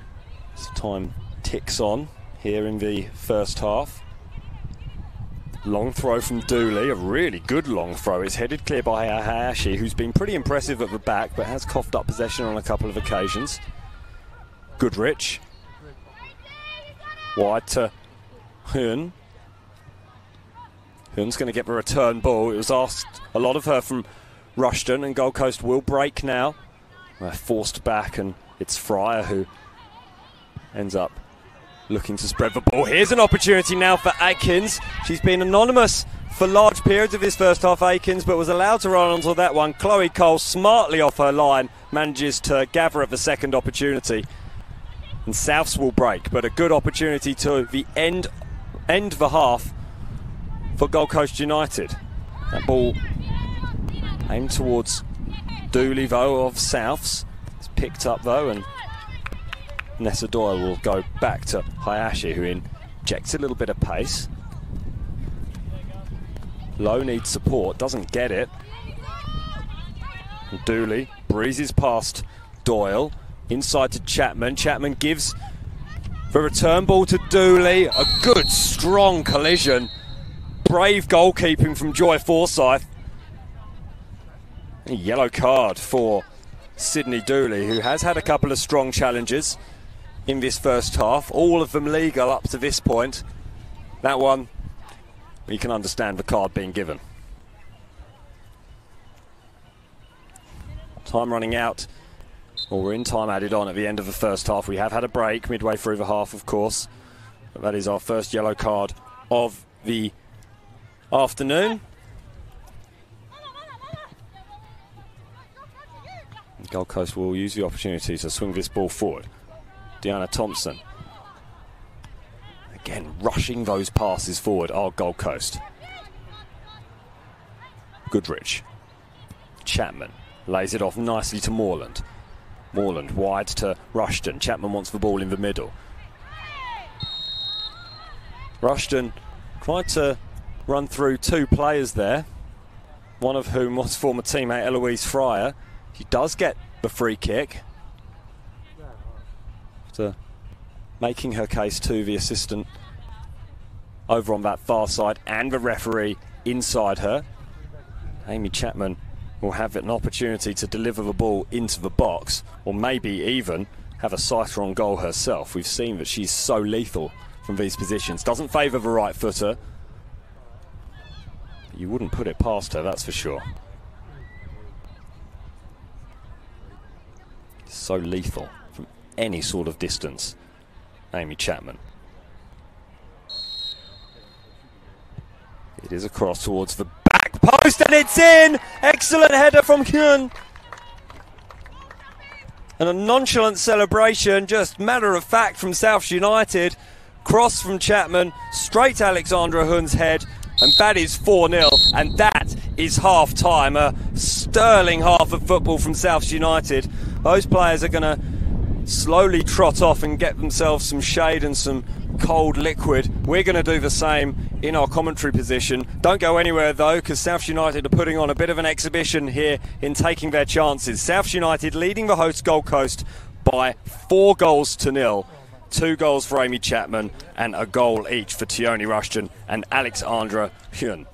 As time ticks on here in the first half. Long throw from Dooley, a really good long throw. It's headed clear by Hayashi, who's been pretty impressive at the back, but has coughed up possession on a couple of occasions. Goodrich. Wide to Hun. Hun's going to get the return ball. It was asked a lot of her from Rushton, and Gold Coast will break now. They're forced back, and it's Fryer who ends up looking to spread the ball. Here's an opportunity now for Atkins. She's been anonymous for large periods of this first half, Atkins, but was allowed to run onto that one. Chloe Cole, smartly off her line, manages to gather at the second opportunity. And Souths will break, but a good opportunity to the end the half for Gold Coast United. That ball aimed towards Dooley, though, of Souths. It's picked up, though, and Nessa Doyle will go back to Hayashi, who injects a little bit of pace. Lowe needs support, doesn't get it. And Dooley breezes past Doyle, inside to Chapman. Chapman gives the return ball to Dooley. A good, strong collision. Brave goalkeeping from Joy Forsyth. A yellow card for Sydney Dooley, who has had a couple of strong challenges in this first half, all of them legal up to this point. That one, you can understand the card being given. Time running out, or we're in time added on at the end of the first half. We have had a break midway through the half, of course, but that is our first yellow card of the afternoon. Gold Coast will use the opportunity to swing this ball forward. Deanna Thompson. Again, rushing those passes forward are Gold Coast. Goodrich. Chapman lays it off nicely to Moreland. Moreland wide to Rushton. Chapman wants the ball in the middle. Rushton tried to run through two players there, one of whom was former teammate Eloise Fryer. She does get the free kick. After making her case to the assistant over on that far side and the referee inside her. Amy Chapman will have an opportunity to deliver the ball into the box, or maybe even have a sighter on goal herself. We've seen that she's so lethal from these positions. Doesn't favour the right footer. You wouldn't put it past her, that's for sure. So lethal from any sort of distance, Amy Chapman. It is across towards the back post, and it's in! Excellent header from Hyun. And a nonchalant celebration, just matter of fact from South United. Cross from Chapman, straight to Alexandra Hun's head, and that is 4-0, and that is half-time. A sterling half of football from South United. Those players are going to slowly trot off and get themselves some shade and some cold liquid. We're going to do the same in our commentary position. Don't go anywhere though, because South United are putting on a bit of an exhibition here in taking their chances. South United leading the host Gold Coast by 4-0. 2 goals for Amy Chapman and a goal each for Tioni Rushton and Alexandra Hun.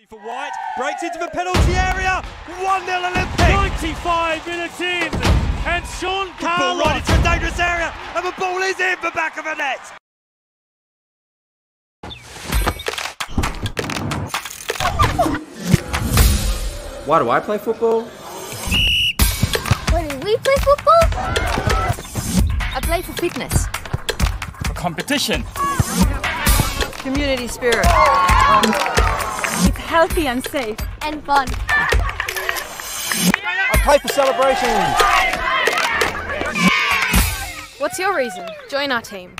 For White, breaks into the penalty area, 1-0 Olympic! 95 minutes in, and Sean Carlos... Ball right into a dangerous area, and the ball is in the back of the net! Why do I play football? Why do we play football? I play for fitness. For competition. Community spirit. It's healthy and safe. And fun. I play for celebrations. What's your reason? Join our team.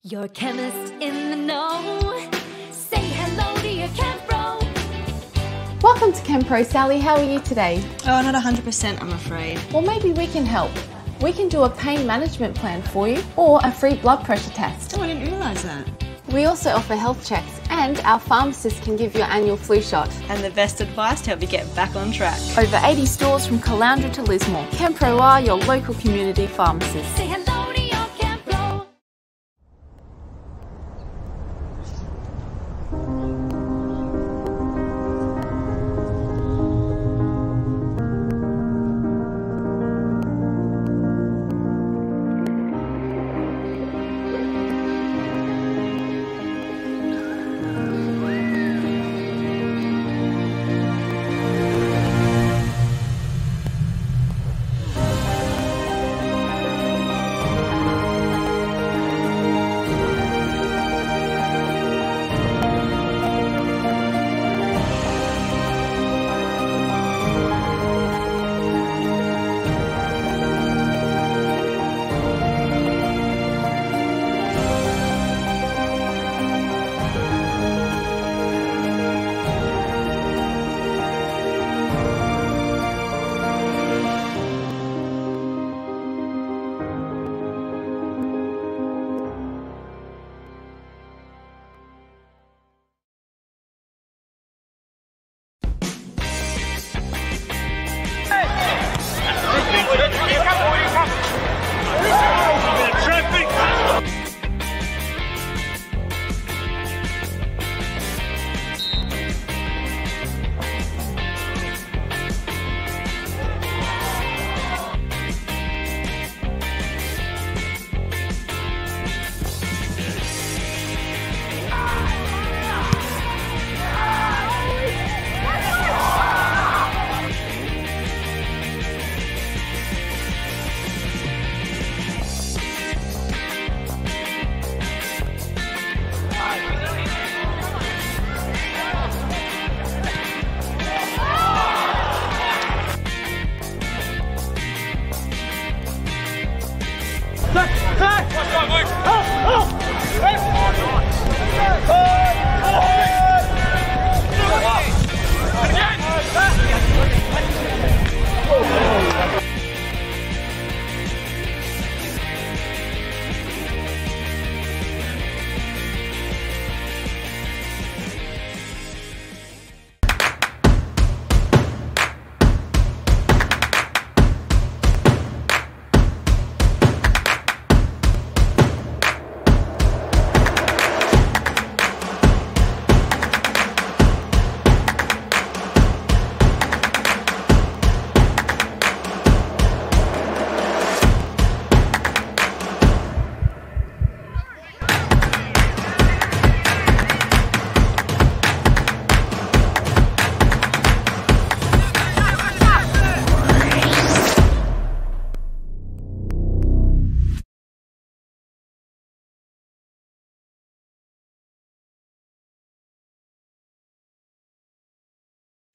You're a chemist in the know. Say hello to your chem bro. Welcome to ChemPro, Sally. How are you today? Oh, not 100%, I'm afraid. Well, maybe we can help. We can do a pain management plan for you or a free blood pressure test. Oh, I didn't realise that. We also offer health checks and our pharmacist can give you an annual flu shot. And the best advice to help you get back on track. Over 80 stores from Caloundra to Lismore. ChemPro are your local community pharmacist. Say hello to your chem bro.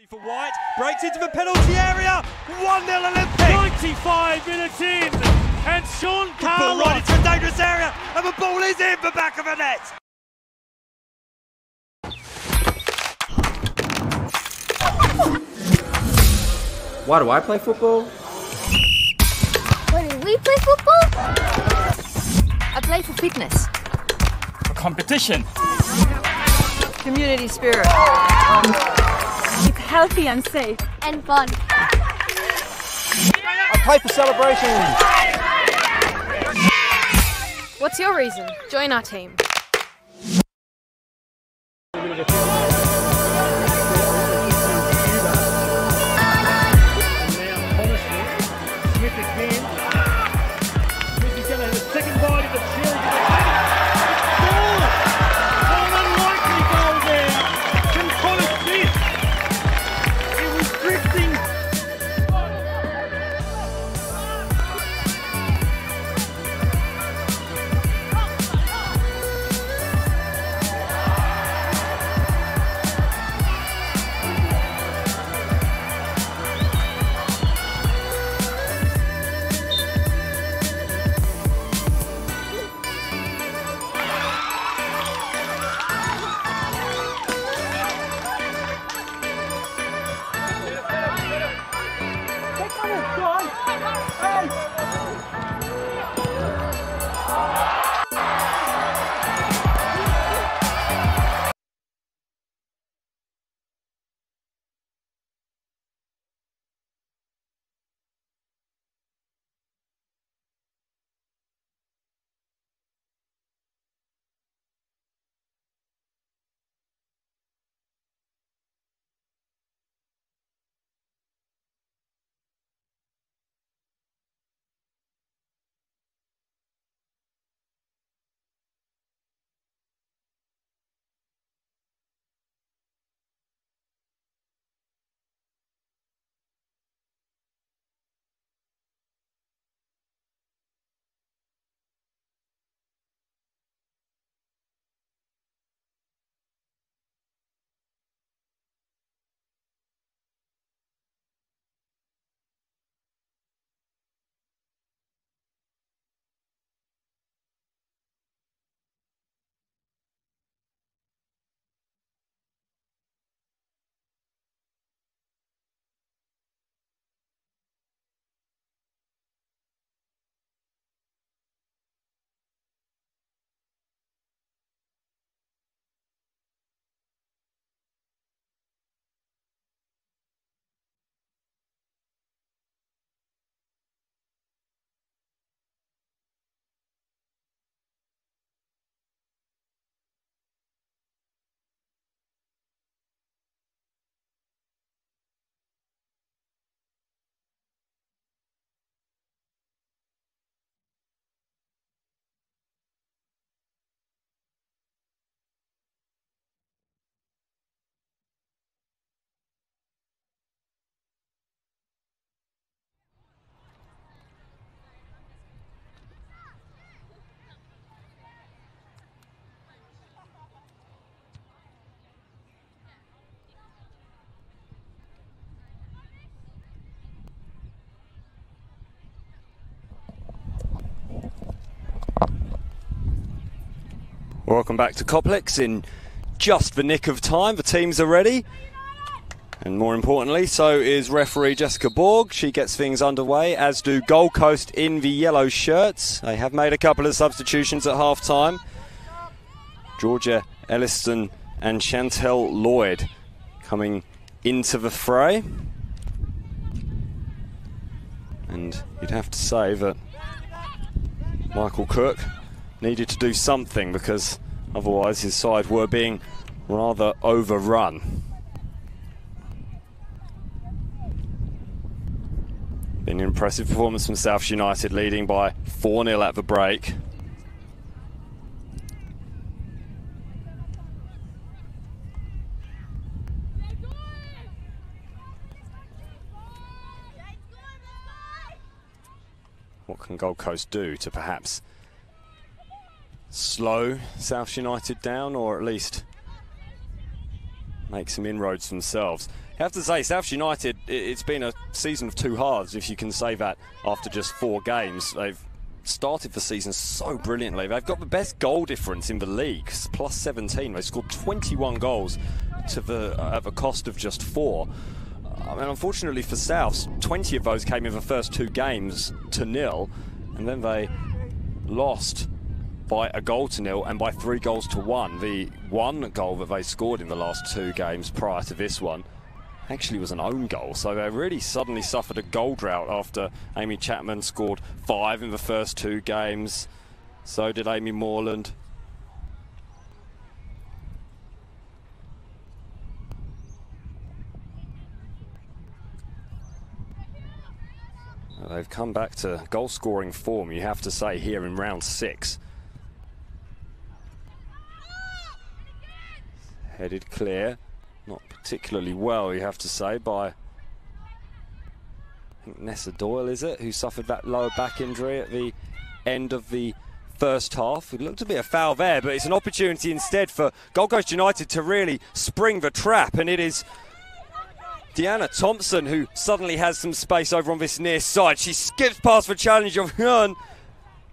For White, breaks into the penalty area, 1-0 Olympic! 95 minutes in, and Sean Carl right into a dangerous area, and the ball is in the back of the net! Why do I play football? Why do we play football? I play for fitness. For competition. Community spirit. It's healthy and safe. And fun. I play for celebrations. What's your reason? Join our team. Welcome back to Complex in just the nick of time. The teams are ready. And more importantly, so is referee Jessica Borg. She gets things underway, as do Gold Coast in the yellow shirts. They have made a couple of substitutions at half-time. Georgia Elliston and Chantel Lloyd coming into the fray. And you'd have to say that Michael Cook needed to do something, because otherwise his side were being rather overrun. Been an impressive performance from South United, leading by 4-0 at the break. What can Gold Coast do to perhaps slow South United down, or at least make some inroads themselves? I have to say, South United, it's been a season of two halves, if you can say that after just 4 games. They've started the season so brilliantly. They've got the best goal difference in the league, plus 17. They scored 21 goals to at the cost of just 4. I mean, unfortunately for Souths, 20 of those came in the first 2 games to 0, and then they lost by a goal to 0 and by 3 goals to 1. The one goal that they scored in the last 2 games prior to this one actually was an own goal, so they really suddenly suffered a goal drought after Amy Chapman scored 5 in the first 2 games. So did Amy Moreland. They've come back to goal-scoring form, you have to say, here in round 6. Headed clear, not particularly well, you have to say, by, I think, Nessa Doyle, is it, who suffered that lower back injury at the end of the first half. It looked to be a foul there, but it's an opportunity instead for Gold Coast United to really spring the trap, and it is Deanna Thompson who suddenly has some space over on this near side. She skips past the challenge of Hyun,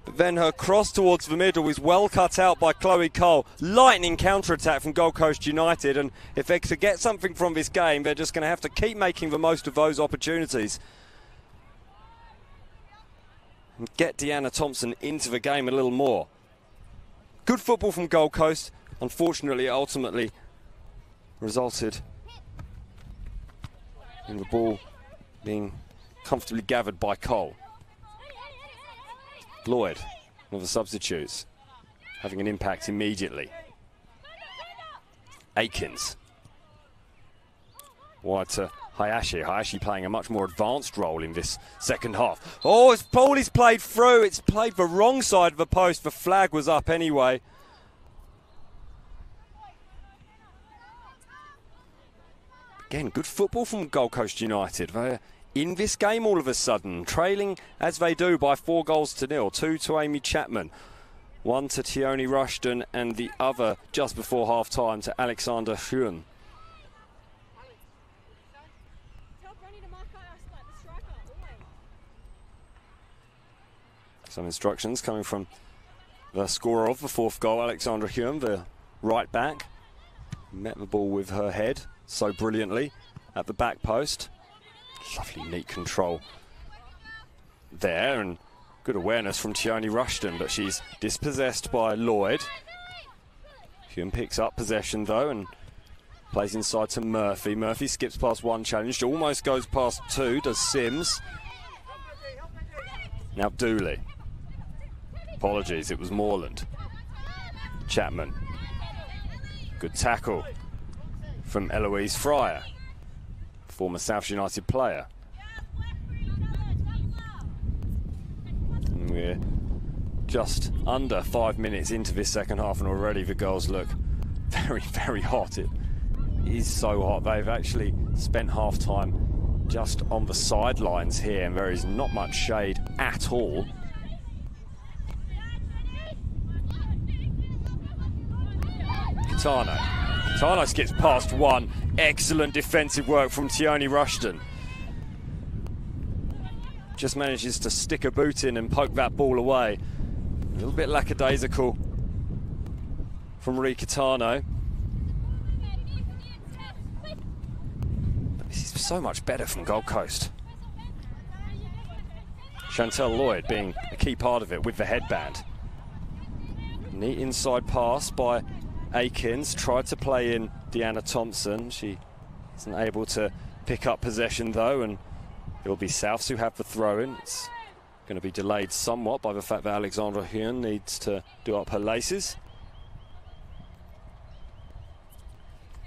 but then her cross towards the middle is well cut out by Chloe Cole. Lightning counter-attack from Gold Coast United, and if they're to get something from this game, they're just going to have to keep making the most of those opportunities and get Deanna Thompson into the game a little more. Good football from Gold Coast. Unfortunately, it ultimately resulted in the ball being comfortably gathered by Cole. Lloyd, one of the substitutes, having an impact immediately. Aikens. Wide to Hayashi. Hayashi playing a much more advanced role in this second half. Oh, as ball is played through, it's played the wrong side of the post. The flag was up anyway. Again, good football from Gold Coast United. They're in this game all of a sudden, trailing as they do by 4 goals to 0. 2 to Amy Chapman, 1 to Tioni Rushton, and the other just before half-time to Alexander Hyun. Some instructions coming from the scorer of the 4th goal, Alexandra Hyun, the right back. Met the ball with her head so brilliantly at the back post. Lovely neat control there, and good awareness from Tioni Rushton, but she's dispossessed by Lloyd. Hyun picks up possession though and plays inside to Murphy. Murphy skips past 1 challenge, almost goes past 2, does Sims. Now Dooley. Apologies, it was Moreland. Chapman. Good tackle from Eloise Fryer, former South United player. And we're just under 5 minutes into this second half, and already the girls look very, very hot. It is so hot. They've actually spent half-time just on the sidelines here, and there is not much shade at all. Tano skips past 1. Excellent defensive work from Tioni Rushton. Just manages to stick a boot in and poke that ball away. A little bit lackadaisical from Ricatano. But this is so much better from Gold Coast. Chantel Lloyd being a key part of it with the headband. Neat inside pass by Akins. Tried to play in Deanna Thompson. She isn't able to pick up possession though, and it will be Souths who have the throw-in. It's going to be delayed somewhat by the fact that Alexandra Hyun needs to do up her laces.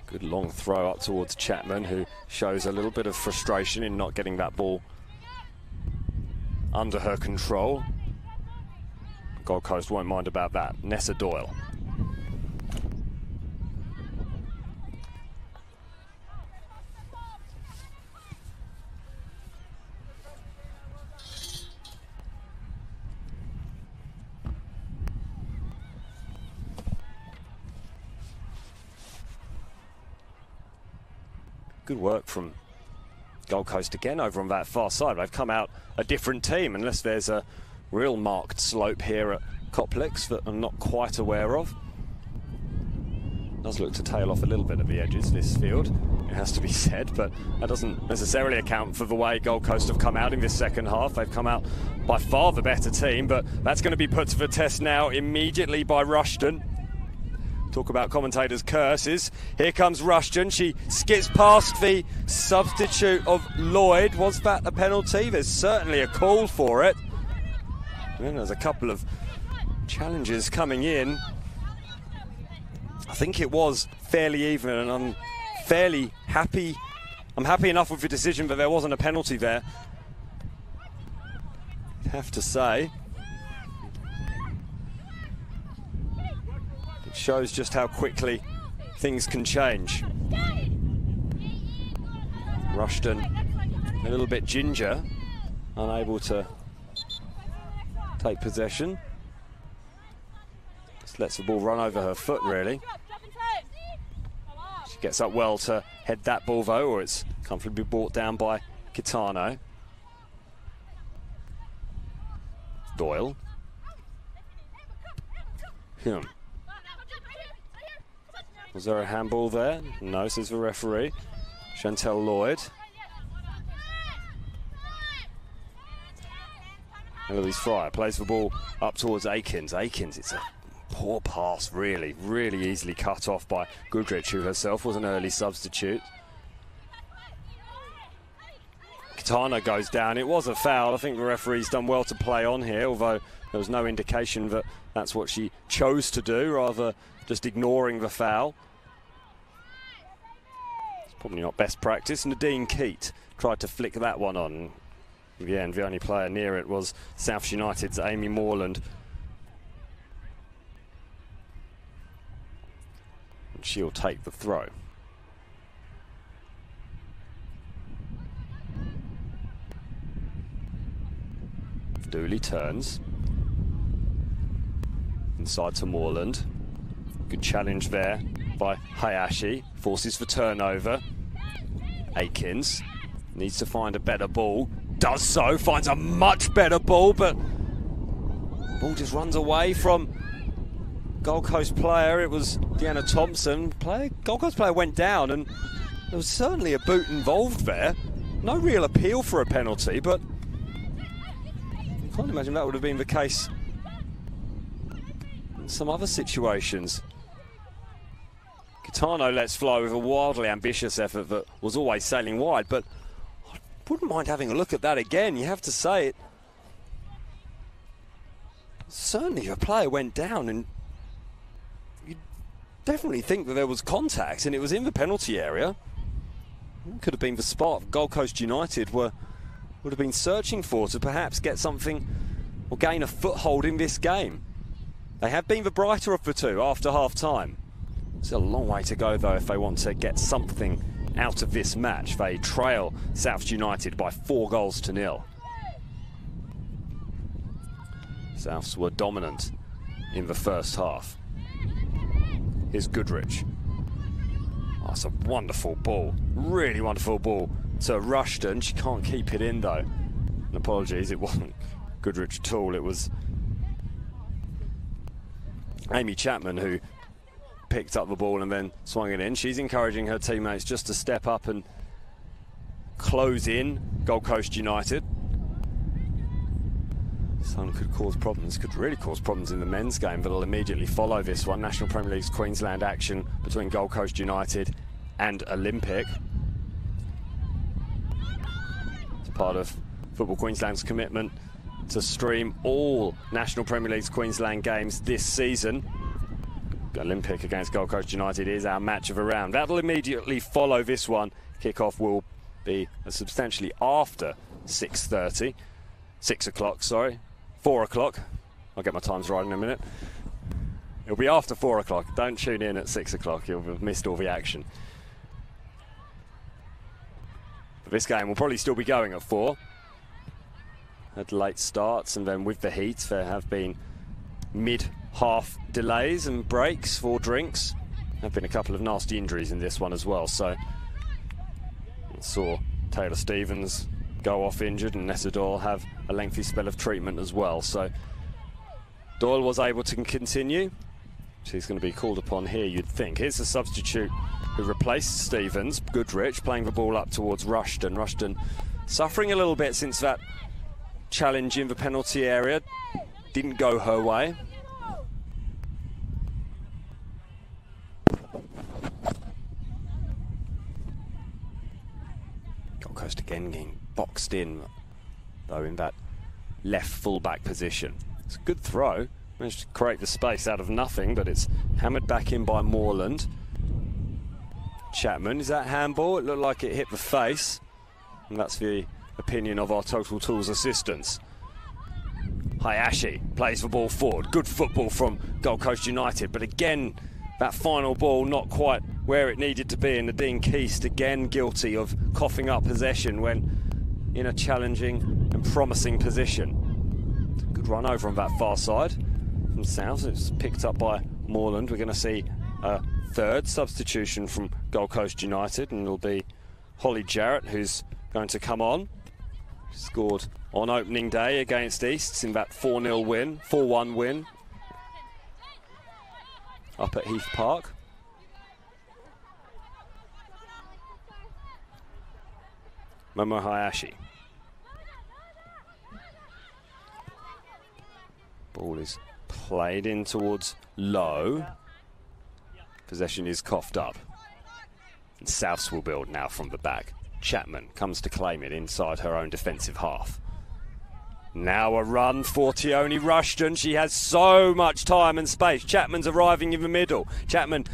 Good long throw up towards Chapman, who shows a little bit of frustration in not getting that ball under her control. Gold Coast won't mind about that. Nessa Doyle. Good work from Gold Coast again over on that far side. They've come out a different team, unless there's a real marked slope here at Coplex that I'm not quite aware of. Does look to tail off a little bit at the edges, this field, it has to be said, but that doesn't necessarily account for the way Gold Coast have come out in this second half. They've come out by far the better team, but that's going to be put to the test now immediately by Rushton. Talk about commentators' curses. Here comes Rushton. She skips past the substitute of Lloyd. Was that a penalty? There's certainly a call for it. And there's a couple of challenges coming in. I think it was fairly even, and I'm fairly happy. I'm happy enough with the decision, but there wasn't a penalty there. I have to say. It shows just how quickly things can change. Rushton a little bit ginger, unable to take possession. Just lets the ball run over her foot, really. She gets up well to head that ball though, or it's comfortably brought down by Kitano. Doyle. Was there a handball there? No, says the referee. Chantel Lloyd. Eloise Fryer plays the ball up towards Akins. Akins, it's a poor pass, really easily cut off by Goodrich, who herself was an early substitute. Kitano goes down. It was a foul. I think the referee's done well to play on here, although there was no indication that that's what she chose to do, rather just ignoring the foul. It's probably not best practice. Nadine Keat tried to flick that one on. In the end, the only player near it was South United's Amy Moreland. And she'll take the throw. Dooley turns. Inside to Moreland. Good challenge there by Hayashi. Forces for turnover. Akins needs to find a better ball. Does so. Finds a much better ball, but the ball just runs away from Gold Coast player. It was Deanna Thompson. Gold Coast player went down, and there was certainly a boot involved there. No real appeal for a penalty, but I can't imagine that would have been the case in some other situations. Kitano lets fly with a wildly ambitious effort that was always sailing wide, but I wouldn't mind having a look at that again. You have to say it. Certainly a player went down, and you definitely think that there was contact, and it was in the penalty area. It could have been the spot Gold Coast United would have been searching for to perhaps get something or gain a foothold in this game. They have been the brighter of the two after half-time. It's a long way to go, though, if they want to get something out of this match. They trail South United by 4-0. Souths were dominant in the first half. Here's Goodrich. Oh, that's a wonderful ball. Really wonderful ball to Rushton. She can't keep it in, though. And apologies, it wasn't Goodrich at all. It was Amy Chapman who picked up the ball and then swung it in. She's encouraging her teammates just to step up and close in Gold Coast United. Sun could cause problems, could really cause problems in the men's game, but it'll immediately follow this one. National Premier League's Queensland action between Gold Coast United and Olympic. It's part of Football Queensland's commitment to stream all National Premier League's Queensland games this season. Olympic against Gold Coast United is our match of the round. That'll immediately follow this one. Kick-off will be substantially after 6:30. 6 o'clock, sorry. 4 o'clock. I'll get my times right in a minute. It'll be after 4 o'clock. Don't tune in at 6 o'clock. You'll have missed all the action. But this game will probably still be going at 4. Had late starts, and then with the heat there have been mid-half delays and breaks for drinks. There have been a couple of nasty injuries in this one as well, so I saw Taylor Stevens go off injured and Nessa Doyle have a lengthy spell of treatment as well. So Doyle was able to continue. She's going to be called upon here, you'd think. Here's the substitute who replaced Stevens, Goodrich, playing the ball up towards Rushton. Rushton suffering a little bit since that challenge in the penalty area didn't go her way. Gold Coast again getting boxed in, though, in that left full-back position. It's a good throw. Managed to create the space out of nothing, but it's hammered back in by Moreland. Chapman, is that handball? It looked like it hit the face, and that's the opinion of our Total Tools assistants. Hayashi plays the ball forward. Good football from Gold Coast United, but again, that final ball not quite where it needed to be, and Nadine Keast again guilty of coughing up possession when in a challenging and promising position. It's a good run over on that far side from South. It's picked up by Moreland. We're going to see a third substitution from Gold Coast United, and it'll be Holly Jarrett who's going to come on. She scored on opening day against Easts in that 4-0 win, 4-1 win up at Heath Park. Momo Hayashi. Ball is played in towards Low. Possession is coughed up. And Souths will build now from the back. Chapman comes to claim it inside her own defensive half. Now a run for Tioni Rushton. She has so much time and space. Chapman's arriving in the middle. Chapman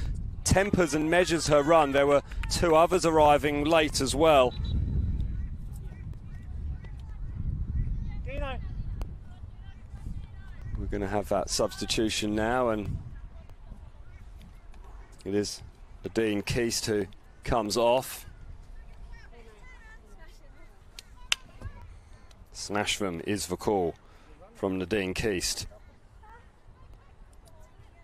tempers and measures her run. There were two others arriving late as well. We're going to have that substitution now, and it is Nadine Keast who comes off. Snashvam is the call from Nadine Keast.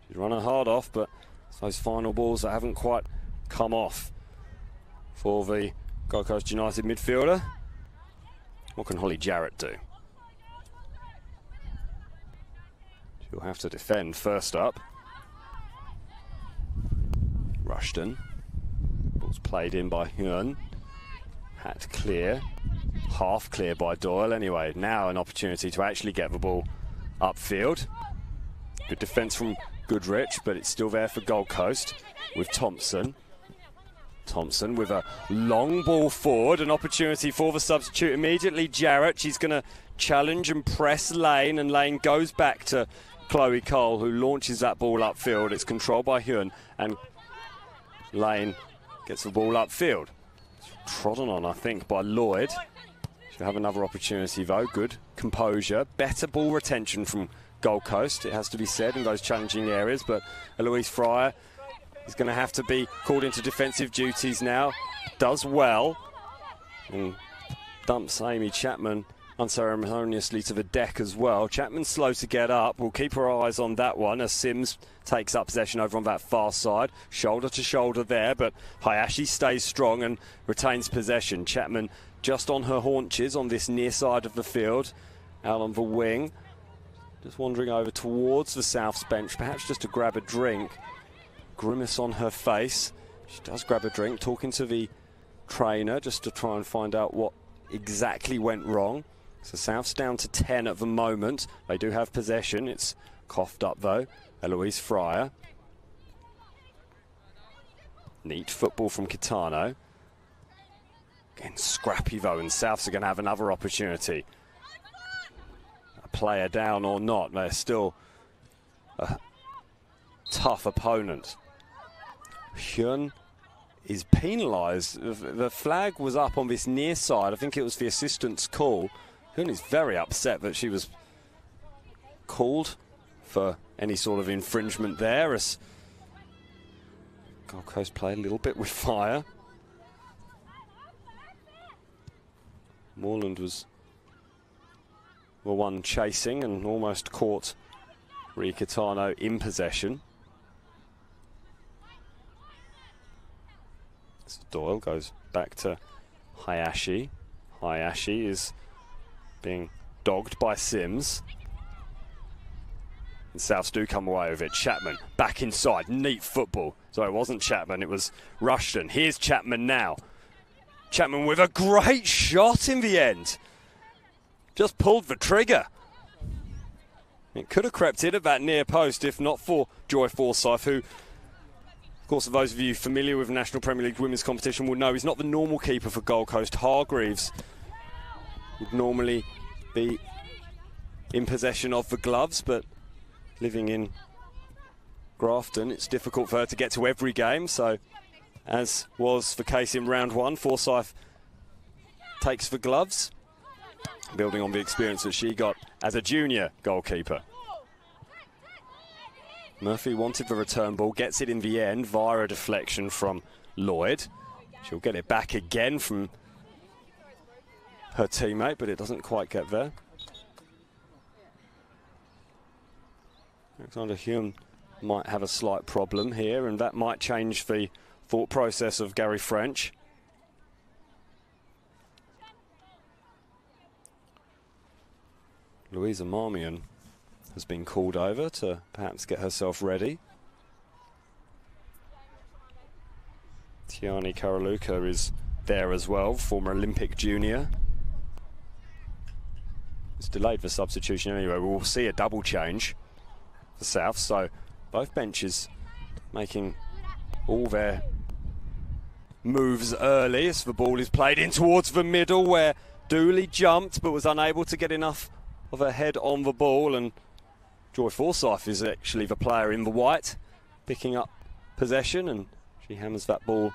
She's running hard off, but it's those final balls that haven't quite come off for the Gold Coast United midfielder. What can Holly Jarrett do? She'll have to defend first up. Rushton. Ball's played in by Hyun. Hat clear. Half clear by Doyle anyway. Now an opportunity to actually get the ball upfield. Good defence from Goodrich, but it's still there for Gold Coast with Thompson. Thompson with a long ball forward. An opportunity for the substitute immediately. Jarrett, she's going to challenge and press Lane, and Lane goes back to Chloe Cole, who launches that ball upfield. It's controlled by Hyun, and Lane gets the ball upfield. It's trodden on, I think, by Lloyd. She'll have another opportunity though. Good composure, better ball retention from Gold Coast, it has to be said, in those challenging areas, but Eloise Fryer is going to have to be called into defensive duties now. Does well, and dumps Amy Chapman unceremoniously to the deck as well. Chapman's slow to get up. We'll keep our eyes on that one as Sims takes up possession over on that far side. Shoulder to shoulder there, but Hayashi stays strong and retains possession. Chapman just on her haunches on this near side of the field, out on the wing. Just wandering over towards the South's bench, perhaps just to grab a drink. grimace on her face. She does grab a drink, talking to the trainer just to try and find out what exactly went wrong. So South's down to 10 at the moment. They do have possession. It's coughed up though. Eloise Fryer. Neat football from Kitano. Again, scrappy though, and Souths are going to have another opportunity. A player down or not, they're still a tough opponent. Hyun is penalised. The flag was up on this near side. I think it was the assistant's call. Hyun is very upset that she was called for any sort of infringement there, as Gold Coast play a little bit with fire. Moreland was the one chasing and almost caught Rikitano in possession. So Doyle goes back to Hayashi. Hayashi is being dogged by Sims. And Souths do come away with it. Chapman back inside. Neat football. So it wasn't Chapman, it was Rushton. Here's Chapman now. Chapman with a great shot in the end. Just pulled the trigger. It could have crept in at that near post if not for Joy Forsyth, who, of course, for those of you familiar with National Premier League women's competition will know he's not the normal keeper for Gold Coast. Hargreaves would normally be in possession of the gloves, but living in Grafton, it's difficult for her to get to every game. So, as was the case in round one, Forsyth takes the gloves, building on the experience that she got as a junior goalkeeper. Murphy wanted the return ball, gets it in the end via a deflection from Lloyd. She'll get it back again from her teammate, but it doesn't quite get there. Alexander Hume might have a slight problem here, and that might change the thought process of Gary French. Louisa Marmion has been called over to perhaps get herself ready. Tiani Karaluka is there as well, former Olympic junior. It's delayed for substitution anyway. We'll see a double change for South, so both benches making all their moves early as the ball is played in towards the middle, where Dooley jumped but was unable to get enough of her head on the ball, and Joy Forsyth is actually the player in the white picking up possession, and she hammers that ball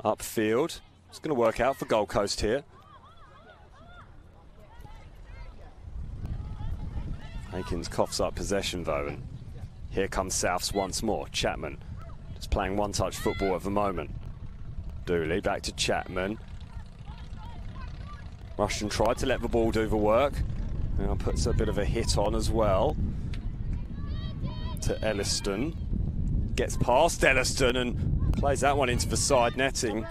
upfield. It's going to work out for Gold Coast here. Akins coughs up possession though, and here comes Souths once more. Chapman just playing one-touch football at the moment. Dooley back to Chapman. Rushton tried to let the ball do the work. Now puts a bit of a hit on as well to Elliston. Gets past Elliston and plays that one into the side netting.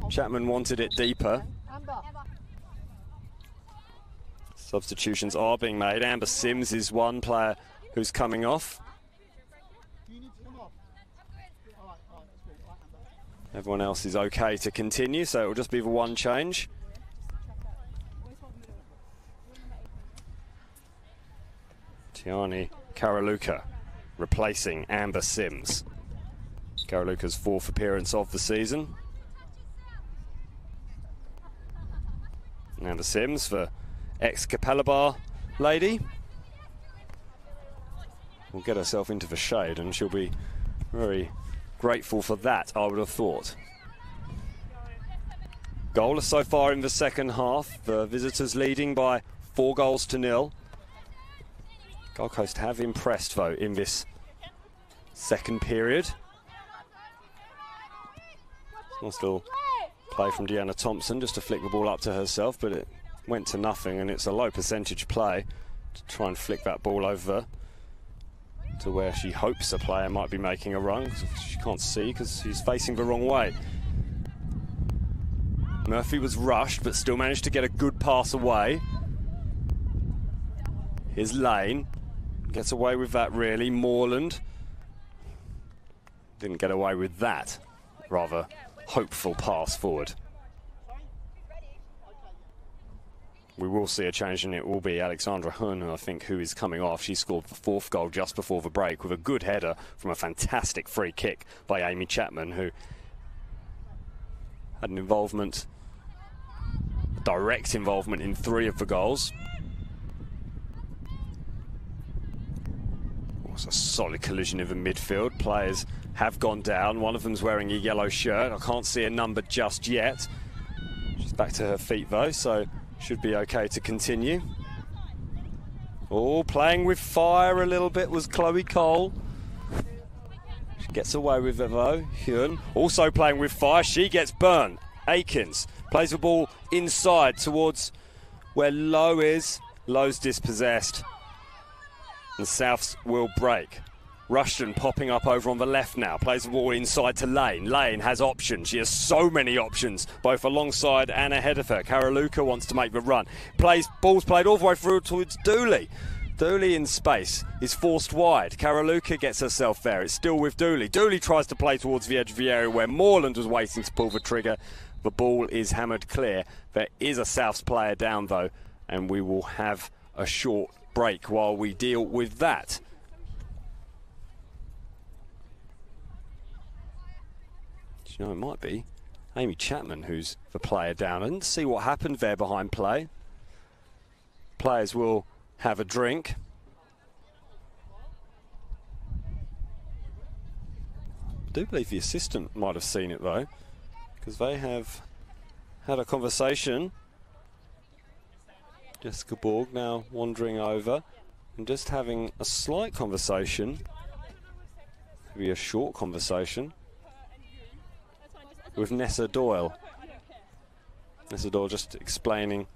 Chapman wanted it deeper. Substitutions are being made. Amber Sims is one player who's coming off. Everyone else is okay to continue, so it will just be the one change. Tiani Karaluka replacing Amber Sims. Karaluka's fourth appearance of the season. And Amber Sims, the ex-Capella lady, will get herself into the shade, and she'll be very grateful for that, I would have thought. Goalless so far in the second half. The visitors leading by 4-0. Gold Coast have impressed though in this second period. Still play from Deanna Thompson just to flick the ball up to herself, but it went to nothing, and it's a low percentage play to try and flick that ball over to where she hopes a player might be making a run. She can't see because she's facing the wrong way. Murphy was rushed but still managed to get a good pass away. Here's Lane, gets away with that really. Moreland didn't get away with that rather hopeful pass forward. We will see a change, and it will be Alexandra Hun, I think, who is coming off. She scored the 4th goal just before the break with a good header from a fantastic free kick by Amy Chapman, who had an involvement, direct involvement in 3 of the goals. It was a solid collision in the midfield. Players have gone down. One of them's wearing a yellow shirt. I can't see a number just yet. She's back to her feet though, so should be okay to continue. Oh, playing with fire a little bit was Chloe Cole. She gets away with it though. Hyun also playing with fire. She gets burnt. Akins plays the ball inside towards where Lowe is. Lowe's dispossessed. And Souths will break. Rushton popping up over on the left now. Plays the ball inside to Lane. Lane has options. She has so many options, both alongside and ahead of her. Karaluka wants to make the run. Ball's played all the way through towards Dooley. Dooley in space is forced wide. Karaluka gets herself there. It's still with Dooley. Dooley tries to play towards the edge of the area where Moreland was waiting to pull the trigger. The ball is hammered clear. There is a Souths player down though, and we will have a short break while we deal with that. You know, it might be Amy Chapman who's the player down. I didn't see what happened there behind play. Players will have a drink. I do believe the assistant might have seen it though, because they have had a conversation. Jessica Borg now wandering over and just having a slight conversation, maybe a short conversation, with Nessa Doyle. Nessa Doyle just explaining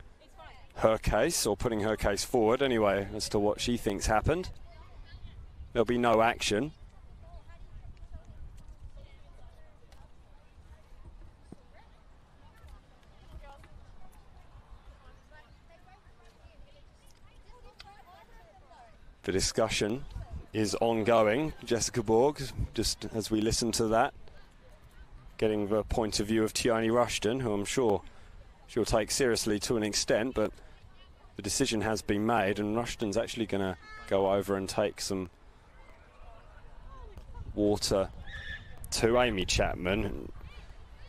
her case, or putting her case forward anyway, as to what she thinks happened. There'll be no action. The discussion is ongoing. Jessica Borg, just as we listen to that, getting the point of view of Tioni Rushton, who I'm sure she'll take seriously to an extent, but the decision has been made, and Rushton's actually going to go over and take some water to Amy Chapman.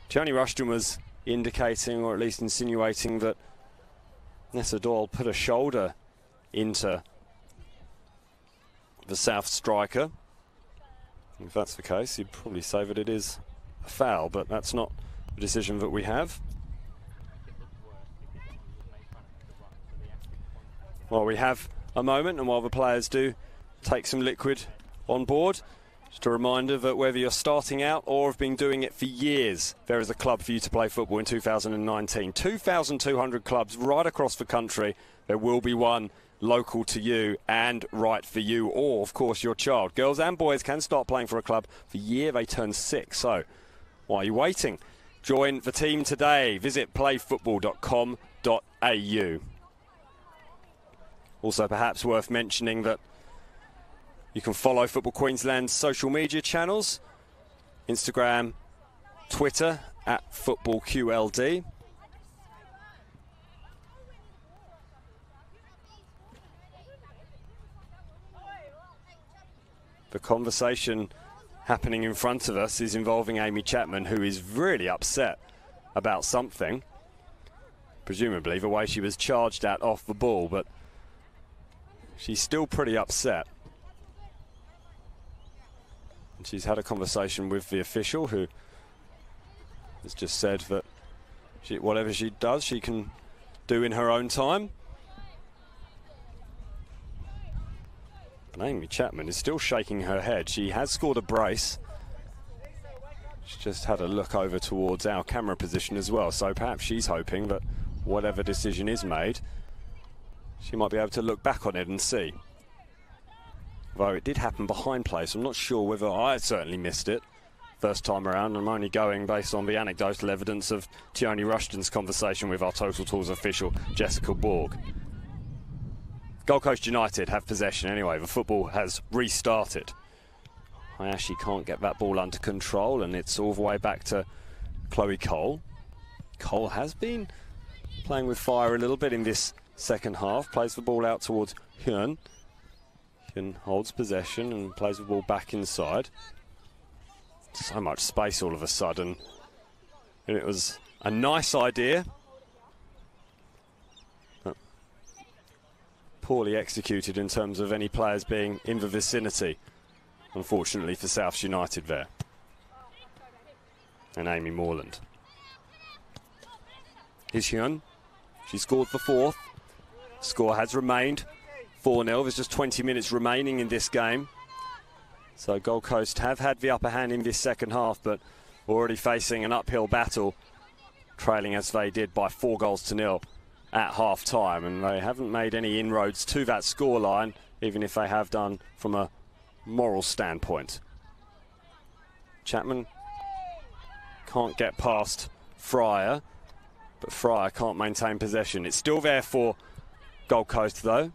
Tioni Rushton was indicating, or at least insinuating, that Nessa Doyle put a shoulder into the South striker. If that's the case, you'd probably say that it is a foul, but that's not the decision that we have. While we have a moment, and while the players do take some liquid on board, just a reminder that whether you're starting out or have been doing it for years, there is a club for you to play football in 2019. 2,200 clubs right across the country. There will be one local to you and right for you, or of course your child. Girls and boys can start playing for a club the year they turn 6. So why are you waiting? Join the team today. Visit playfootball.com.au. Also perhaps worth mentioning that you can follow Football Queensland's social media channels, Instagram, Twitter @FootballQLD. The conversation happening in front of us is involving Amy Chapman, who is really upset about something. Presumably the way she was charged at off the ball, but she's still pretty upset. And she's had a conversation with the official, who has just said that whatever she does, she can do in her own time. And Amy Chapman is still shaking her head. She has scored a brace. She's just had a look over towards our camera position as well, so perhaps she's hoping that whatever decision is made, she might be able to look back on it and see. Though it did happen behind play, so I'm not sure whether I certainly missed it first time around. I'm only going based on the anecdotal evidence of Tioni Rushton's conversation with our Total Tools official, Jessica Borg. Gold Coast United have possession anyway. The football has restarted. Hayashi can't get that ball under control, and it's all the way back to Chloe Cole. Cole has been playing with fire a little bit in this second half. Plays the ball out towards Hyun. Hyun holds possession and plays the ball back inside. So much space all of a sudden. And it was a nice idea, but poorly executed in terms of any players being in the vicinity, unfortunately for South United there. And Amy Moreland. Here's Hyun. She scored the fourth. Score has remained 4-0. There's just 20 minutes remaining in this game. So Gold Coast have had the upper hand in this second half, but already facing an uphill battle, trailing as they did by 4-0 at half-time. And they haven't made any inroads to that scoreline, even if they have done from a moral standpoint. Chapman can't get past Fryer, but Fryer can't maintain possession. It's still there for Gold Coast, though.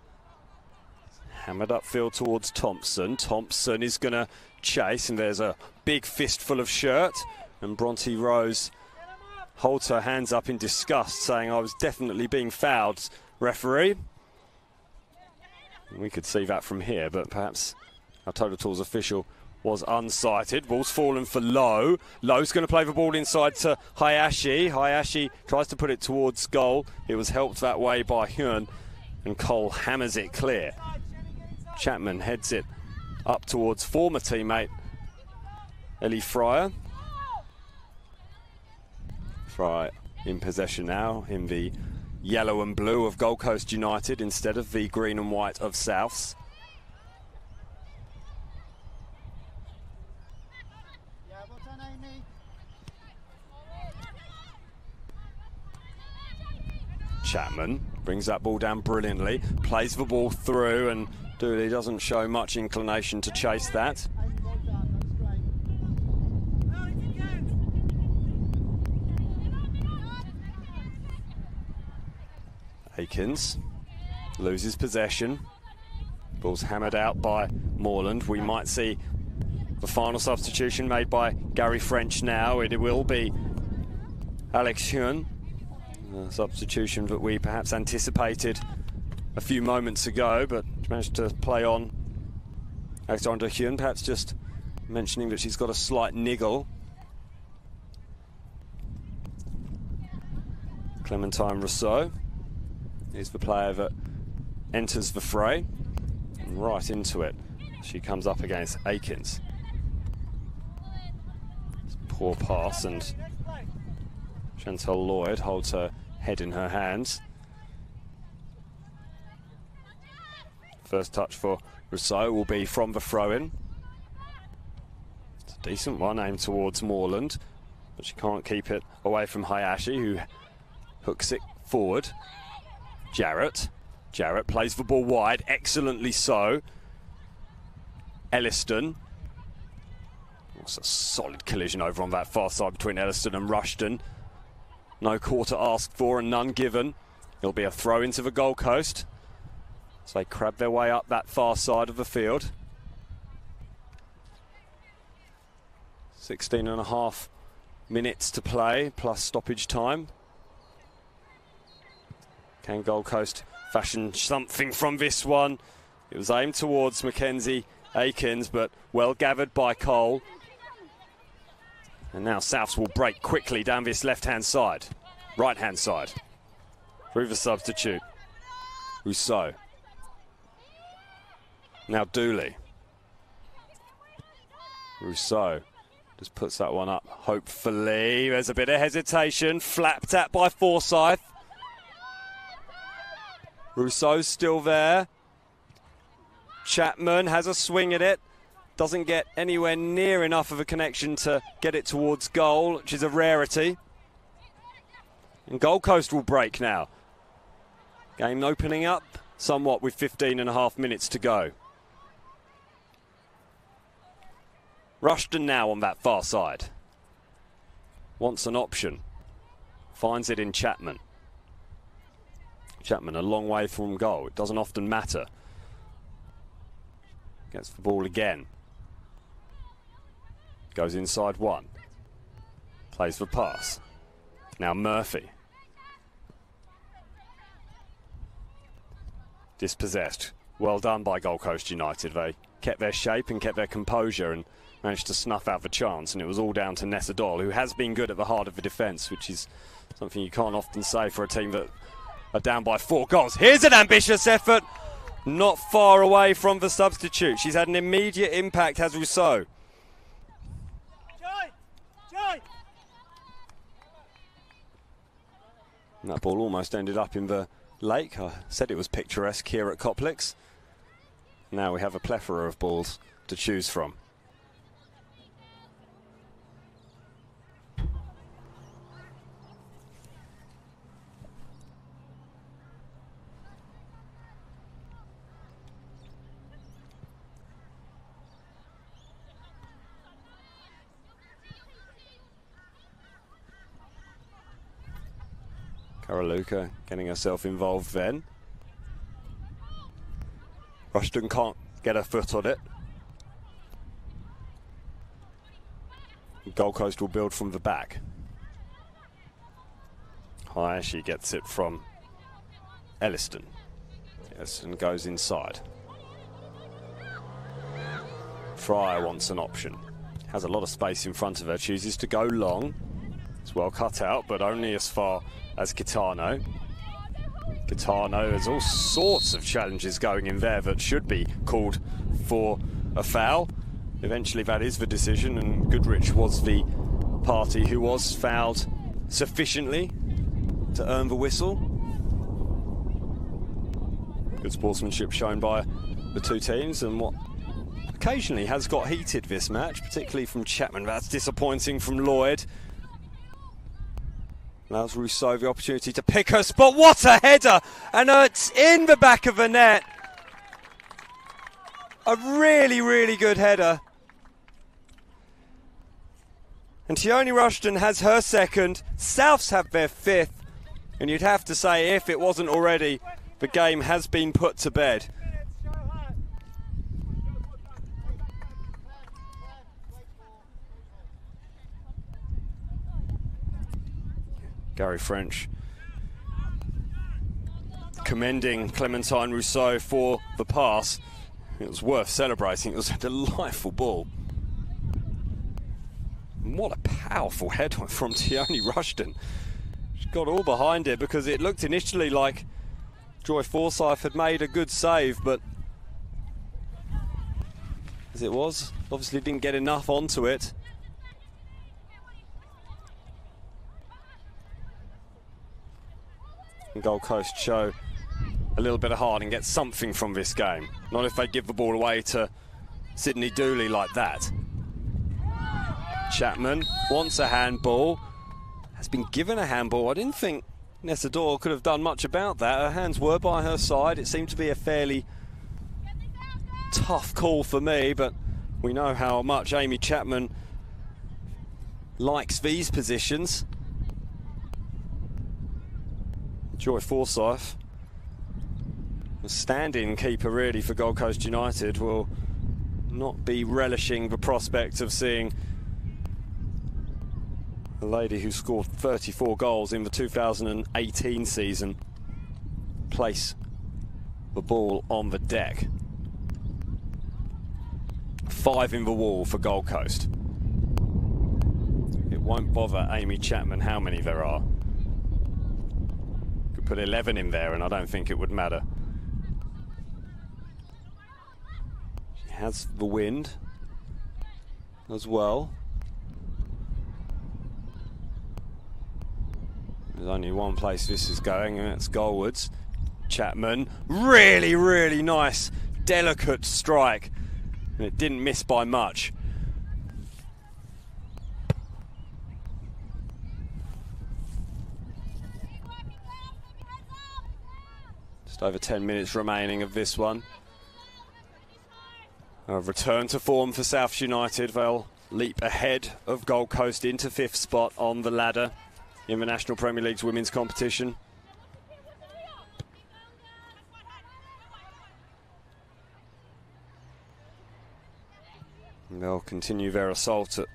Hammered upfield towards Thompson. Thompson is going to chase, and there's a big fistful of shirt. And Bronte Rose holds her hands up in disgust, saying, "I was definitely being fouled, referee." And we could see that from here, but perhaps our Total Tools official was unsighted. Ball's fallen for Lowe. Lowe's going to play the ball inside to Hayashi. Hayashi tries to put it towards goal. It was helped that way by Hyun, and Cole hammers it clear. Chapman heads it up towards former teammate Ellie Fryer. Fryer in possession now in the yellow and blue of Gold Coast United instead of the green and white of Souths. Chapman brings that ball down brilliantly, plays the ball through, and Dooley doesn't show much inclination to chase that. Akins loses possession. Ball's hammered out by Moreland. We might see the final substitution made by Gary French now. It will be Alex Hyun. A substitution that we perhaps anticipated a few moments ago, but managed to play on Alexandra Hyun, perhaps just mentioning that she's got a slight niggle. Clementine Rousseau is the player that enters the fray, and right into it she comes up against Akins. Poor pass, and Chantal Lloyd holds her head in her hands. First touch for Rousseau will be from the throw-in. It's a decent one aimed towards Moreland, but she can't keep it away from Hayashi, who hooks it forward. Jarrett plays the ball wide, excellently so. Elliston. It's a solid collision over on that far side between Elliston and Rushton. No quarter asked for and none given. It'll be a throw into the Gold Coast. So they crab their way up that far side of the field. 16.5 minutes to play, plus stoppage time. Can Gold Coast fashion something from this one? It was aimed towards Mackenzie Akins, but well gathered by Cole. And now Souths will break quickly down this left-hand side, right-hand side. Through the substitute. Rousseau. Now Dooley. Rousseau just puts that one up, hopefully. There's a bit of hesitation, flapped at by Forsyth. Rousseau's still there. Chapman has a swing at it. Doesn't get anywhere near enough of a connection to get it towards goal, which is a rarity. And Gold Coast will break now. Game opening up somewhat with 15.5 minutes to go. Rushton now on that far side. Wants an option. Finds it in Chapman. Chapman a long way from goal. It doesn't often matter. Gets the ball again. Goes inside one. Plays the pass. Now Murphy. Dispossessed. Well done by Gold Coast United. They kept their shape and kept their composure and managed to snuff out the chance, and it was all down to Nessa Doyle, who has been good at the heart of the defence, which is something you can't often say for a team that are down by 4 goals. Here's an ambitious effort, not far away from the substitute. She's had an immediate impact, has Rousseau. And that ball almost ended up in the lake. I said it was picturesque here at Coplex. Now we have a plethora of balls to choose from. Karaluka getting herself involved then. Rushton can't get her foot on it. Gold Coast will build from the back. High, she gets it from Elliston. Elliston goes inside. Fryer wants an option. Has a lot of space in front of her, chooses to go long. It's well cut out, but only as far as Gitano. Gitano has all sorts of challenges going in there that should be called for a foul. Eventually that is the decision, and Goodrich was the party who was fouled sufficiently to earn the whistle. Good sportsmanship shown by the two teams, and what occasionally has got heated this match, particularly from Chapman. That's disappointing from Lloyd. Allows Rousseau the opportunity to pick her spot. What a header! And it's in the back of the net. A really, really good header. And Tioni Rushton has her second. Souths have their fifth. And you'd have to say, if it wasn't already, the game has been put to bed. Gary French commending Clementine Rousseau for the pass. It was worth celebrating. It was a delightful ball. And what a powerful header from Tioni Rushton. She got all behind it because it looked initially like Joy Forsyth had made a good save, but as it was, obviously didn't get enough onto it. And Gold Coast show a little bit of heart and get something from this game. Not if they give the ball away to Sydney Dooley like that. Chapman wants a handball. Has been given a handball. I didn't think Nessa Doyle could have done much about that. Her hands were by her side. It seemed to be a fairly tough call for me, but we know how much Amy Chapman likes these positions. Joy Forsyth, the stand-in keeper really for Gold Coast United, will not be relishing the prospect of seeing a lady who scored 34 goals in the 2018 season place the ball on the deck. 5 in the wall for Gold Coast. It won't bother Amy Chapman how many there are. Put 11 in there and I don't think it would matter. She has the wind as well. There's only one place this is going, and it's goalwards. Chapman, really, really nice, delicate strike, and it didn't miss by much. Over 10 minutes remaining of this one. A return to form for South United. They'll leap ahead of Gold Coast into 5th spot on the ladder in the National Premier League's women's competition. And they'll continue their assault at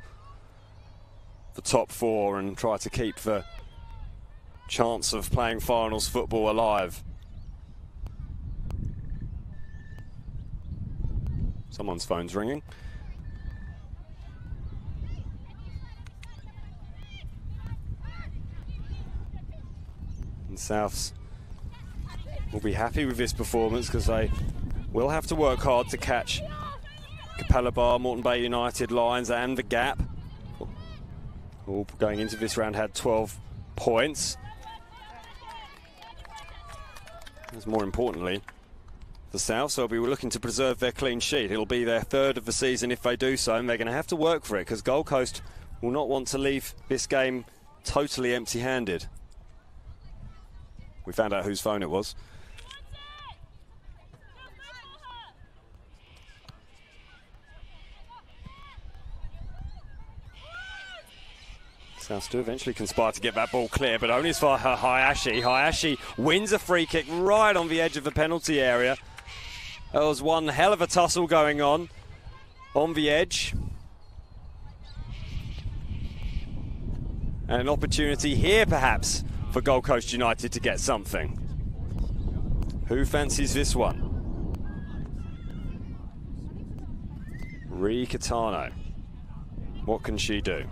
the top four and try to keep the chance of playing finals football alive. Someone's phone's ringing. And Souths will be happy with this performance because they will have to work hard to catch Capella Bar, Moreton Bay United, Lions and the Gap. All going into this round had 12 points. As more importantly, the Souths will be looking to preserve their clean sheet. It'll be their third of the season if they do so, and they're going to have to work for it because Gold Coast will not want to leave this game totally empty-handed. We found out whose phone it was. Souths do eventually conspire to get that ball clear, but only as far as Hayashi. Hayashi wins a free kick right on the edge of the penalty area. There was one hell of a tussle going on the edge. And an opportunity here, perhaps, for Gold Coast United to get something. Who fancies this one? Ree Catano. What can she do?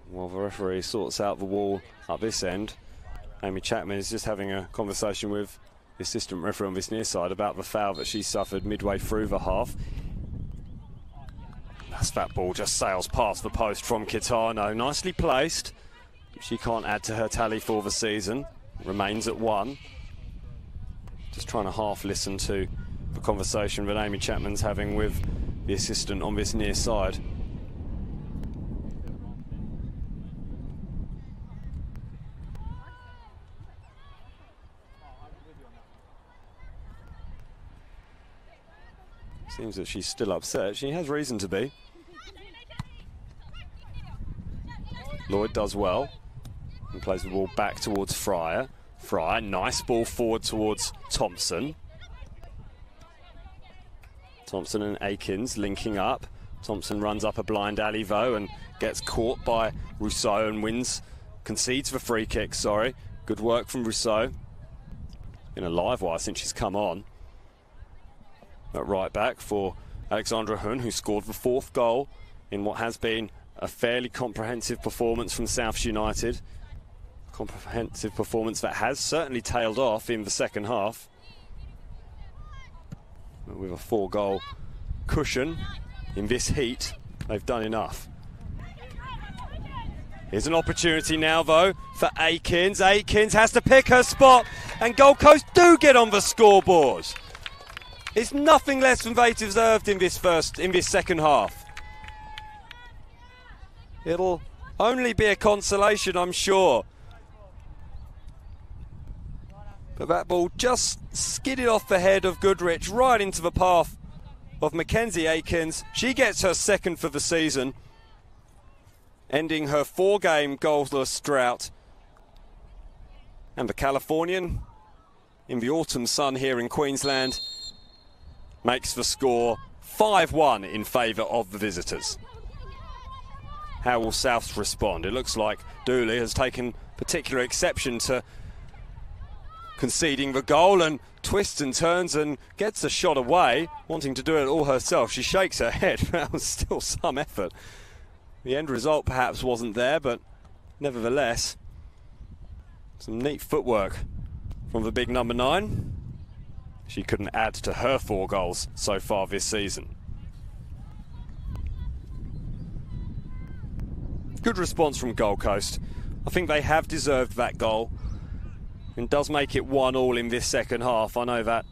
While the referee sorts out the wall up this end, Amy Chapman is just having a conversation with the assistant referee on this near side about the foul that she suffered midway through the half. As that ball just sails past the post from Kitano, nicely placed. She can't add to her tally for the season, remains at 1. Just trying to half listen to the conversation that Amy Chapman's having with the assistant on this near side. Seems that she's still upset. She has reason to be. Lloyd does well and plays the ball back towards Fryer. Fryer, nice ball forward towards Thompson. Thompson and Akins linking up. Thompson runs up a blind alley though and gets caught by Rousseau and concedes the free kick, sorry. Good work from Rousseau. Been a live wire since she's come on. At right back for Alexandra Hun, who scored the 4th goal in what has been a fairly comprehensive performance from Souths United. Comprehensive performance that has certainly tailed off in the second half. But with a 4-goal cushion in this heat, they've done enough. Here's an opportunity now, though, for Akins. Akins has to pick her spot, and Gold Coast do get on the scoreboard. It's nothing less than they deserved in this second half. It'll only be a consolation, I'm sure. But that ball just skidded off the head of Goodrich right into the path of Mackenzie Akins. She gets her 2nd for the season, ending her 4-game goalless drought. And the Californian, in the autumn sun here in Queensland, makes the score 5-1 in favour of the visitors. How will Souths respond? It looks like Dooley has taken particular exception to conceding the goal and twists and turns and gets a shot away, wanting to do it all herself. She shakes her head. That was still some effort. The end result perhaps wasn't there, but nevertheless, some neat footwork from the big number 9. She couldn't add to her 4 goals so far this season. Good response from Gold Coast. I think they have deserved that goal. It does make it 1-1 in this second half. I know that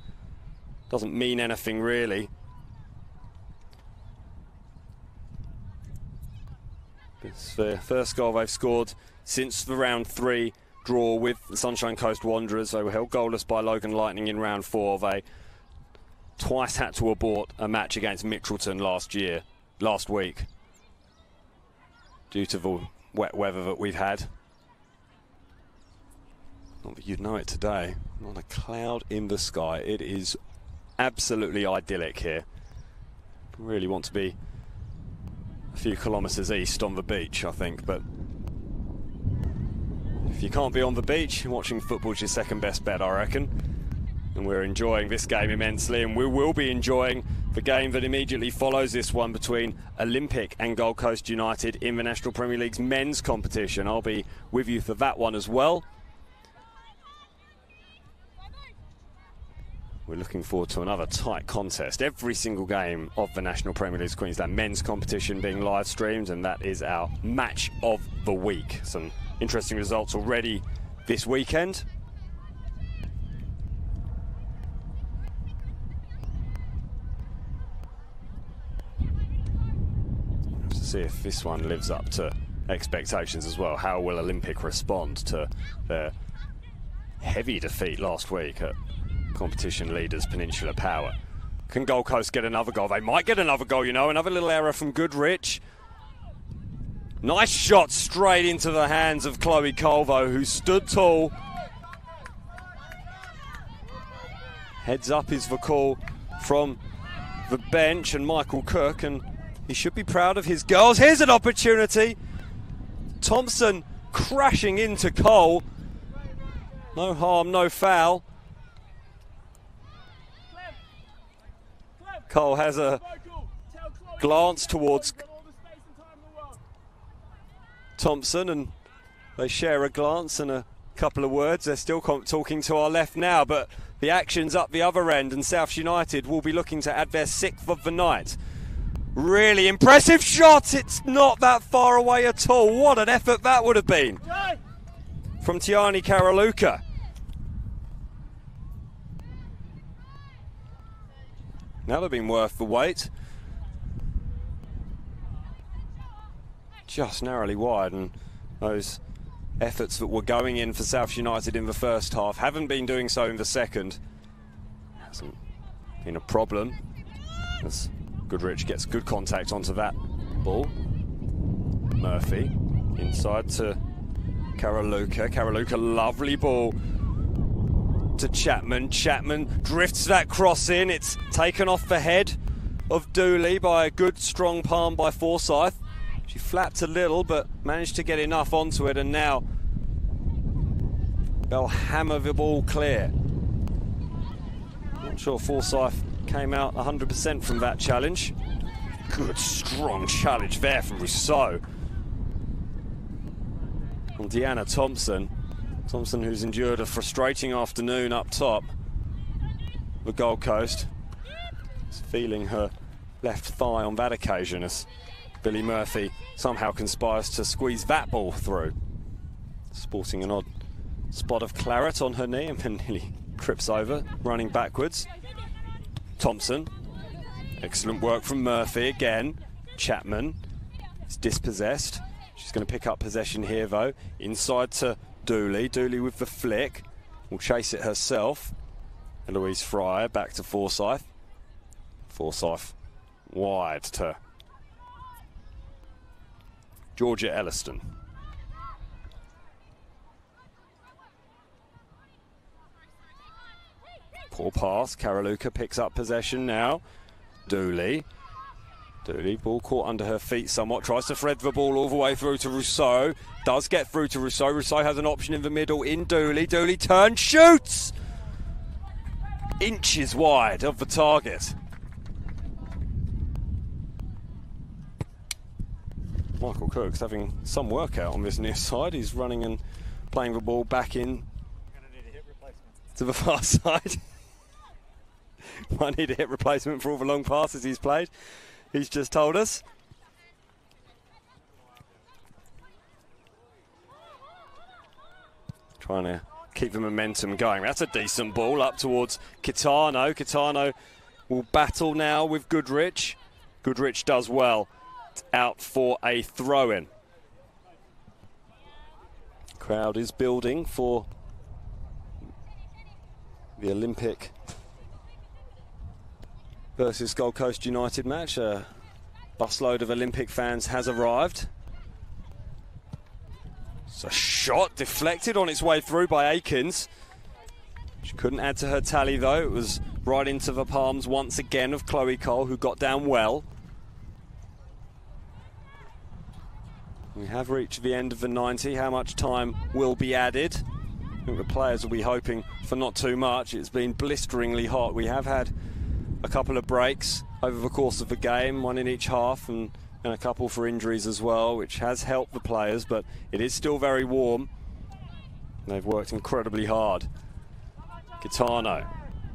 doesn't mean anything really. It's the first goal they've scored since the round 3 draw with the Sunshine Coast Wanderers. They were held goalless by Logan Lightning in round 4. They twice had to abort a match against Mitchelton last week, due to the wet weather that we've had. Not that you'd know it today. Not a cloud in the sky. It is absolutely idyllic here. Really want to be a few kilometres east on the beach, I think, but if you can't be on the beach, watching football's your second best bet, I reckon. And we're enjoying this game immensely, and we will be enjoying the game that immediately follows this one between Olympic and Gold Coast United in the National Premier League's men's competition. I'll be with you for that one as well. We're looking forward to another tight contest. Every single game of the National Premier League's Queensland men's competition being live streamed, and that is our match of the week. Some interesting results already this weekend. Let's see if this one lives up to expectations as well. How will Olympic respond to their heavy defeat last week at competition leaders Peninsula Power? Can Gold Coast get another goal? They might get another goal, you know. Another little error from Goodrich. Nice shot straight into the hands of Chloe Colvo, who stood tall. Heads up is the call from the bench and Michael Cook, and he should be proud of his girls. Here's an opportunity. Thompson crashing into Cole. No harm, no foul. Cole has a glance towards Thompson, and they share a glance and a couple of words. They're still talking to our left now, but the action's up the other end, and South United will be looking to add their 6th of the night. Really impressive shot. It's not that far away at all. What an effort that would have been from Tiani Karaluka. That would have been worth the wait. Just narrowly wide, and those efforts that were going in for South United in the first half haven't been doing so in the second. Hasn't been a problem as Goodrich gets good contact onto that ball. Murphy inside to Karaluka. Karaluka, lovely ball to Chapman. Chapman drifts that cross in. It's taken off the head of Dooley by a good strong palm by Forsyth. She flapped a little but managed to get enough onto it, and now they'll hammer the ball clear. Not sure Forsyth came out 100% from that challenge. Good strong challenge there from Rousseau. On Deanna Thompson. Thompson, who's endured a frustrating afternoon up top. The Gold Coast is feeling her left thigh on that occasion as Billy Murphy somehow conspires to squeeze that ball through. Sporting an odd spot of claret on her knee and then nearly trips over, running backwards. Thompson. Excellent work from Murphy again. Chapman is dispossessed. She's going to pick up possession here though. Inside to Dooley. Dooley with the flick. Will chase it herself. Eloise Fryer back to Forsyth. Forsyth wide to Georgia Elliston. Poor pass. Karaluka picks up possession now. Dooley. Dooley, ball caught under her feet somewhat. Tries to thread the ball all the way through to Rousseau. Does get through to Rousseau. Rousseau has an option in the middle in Dooley. Dooley turns, shoots! Inches wide of the target. Michael Cook's having some workout on this near side. He's running and playing the ball back in to the far side. Might need a hip replacement for all the long passes he's played. He's just told us. Trying to keep the momentum going. That's a decent ball up towards Kitano. Kitano will battle now with Goodrich. Goodrich does well. It's out for a throw-in. Crowd is building for the Olympic versus Gold Coast United match. A busload of Olympic fans has arrived. It's a shot deflected on its way through by Akins. She couldn't add to her tally though. It was right into the palms once again of Chloe Cole, who got down well. We have reached the end of the 90. How much time will be added? I think the players will be hoping for not too much. It's been blisteringly hot. We have had a couple of breaks over the course of the game, one in each half, and a couple for injuries as well, which has helped the players, but it is still very warm. They've worked incredibly hard. Gitano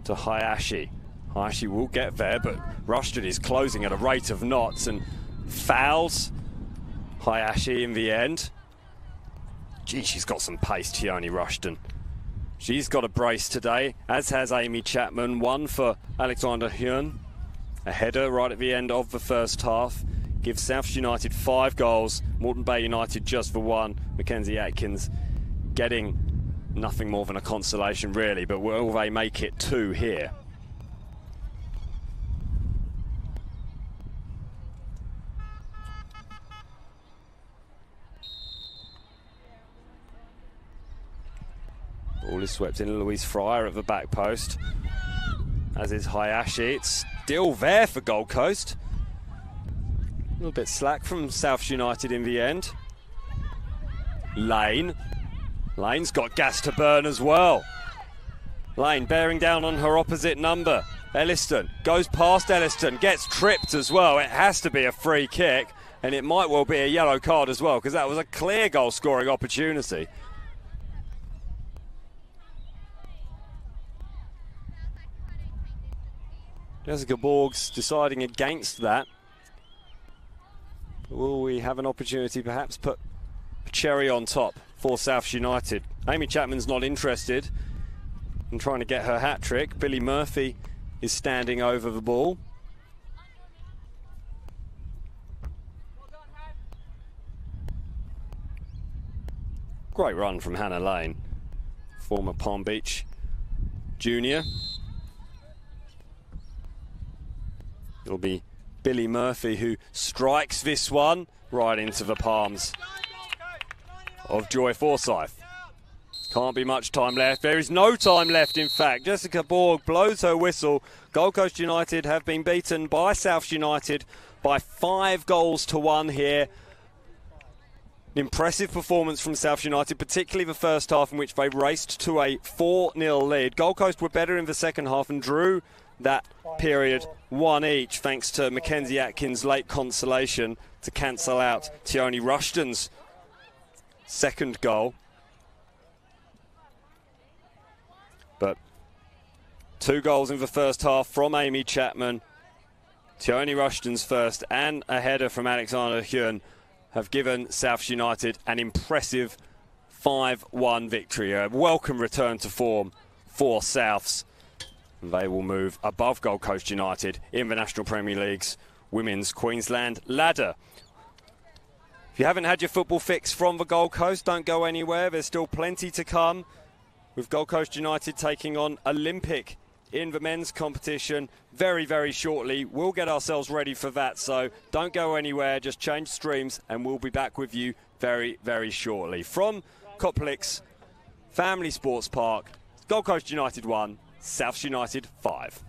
to Hayashi. Hayashi will get there, but Rushton is closing at a rate of knots and fouls Hayashi in the end. Gee, she's got some pace, Tioni Rushton. She's got a brace today, as has Amy Chapman. One for Alexander Hyun. A header right at the end of the first half. Gives South United 5 goals. Moreton Bay United just for 1. Mackenzie Atkins getting nothing more than a consolation, really. But will they make it 2 here? Ball is swept in. Louise Fryer at the back post, as is Hayashi. It's still there for Gold Coast. A little bit slack from South United in the end. Lane's got gas to burn as well. Lane bearing down on her opposite number. Elliston goes past Elliston, gets tripped as well. It has to be a free kick, and it might well be a yellow card as well, because that was a clear goal scoring opportunity. Jessica Borgs deciding against that. Will we have an opportunity perhaps put a cherry on top for South United? Amy Chapman's not interested in trying to get her hat-trick. Billy Murphy is standing over the ball. Great run from Hannah Lane, former Palm Beach junior. It'll be Billy Murphy who strikes this one right into the palms of Joy Forsyth. Can't be much time left. There is no time left, in fact. Jessica Borg blows her whistle. Gold Coast United have been beaten by South United by 5 goals to 1 here. An impressive performance from South United, particularly the first half, in which they raced to a 4-0 lead. Gold Coast were better in the second half and drew that period 1 each, thanks to Mackenzie Atkins' late consolation to cancel out Tioni Rushton's second goal. But 2 goals in the first half from Amy Chapman, Tioni Rushton's first, and a header from Alexander Hyun have given South United an impressive 5-1 victory. A welcome return to form for Souths. They will move above Gold Coast United in the National Premier League's Women's Queensland ladder. If you haven't had your football fix from the Gold Coast, don't go anywhere. There's still plenty to come, with Gold Coast United taking on Olympic in the men's competition very, very shortly. We'll get ourselves ready for that, so don't go anywhere. Just change streams and we'll be back with you very, very shortly. From Coplicks Family Sports Park, Gold Coast United 1, South United 5.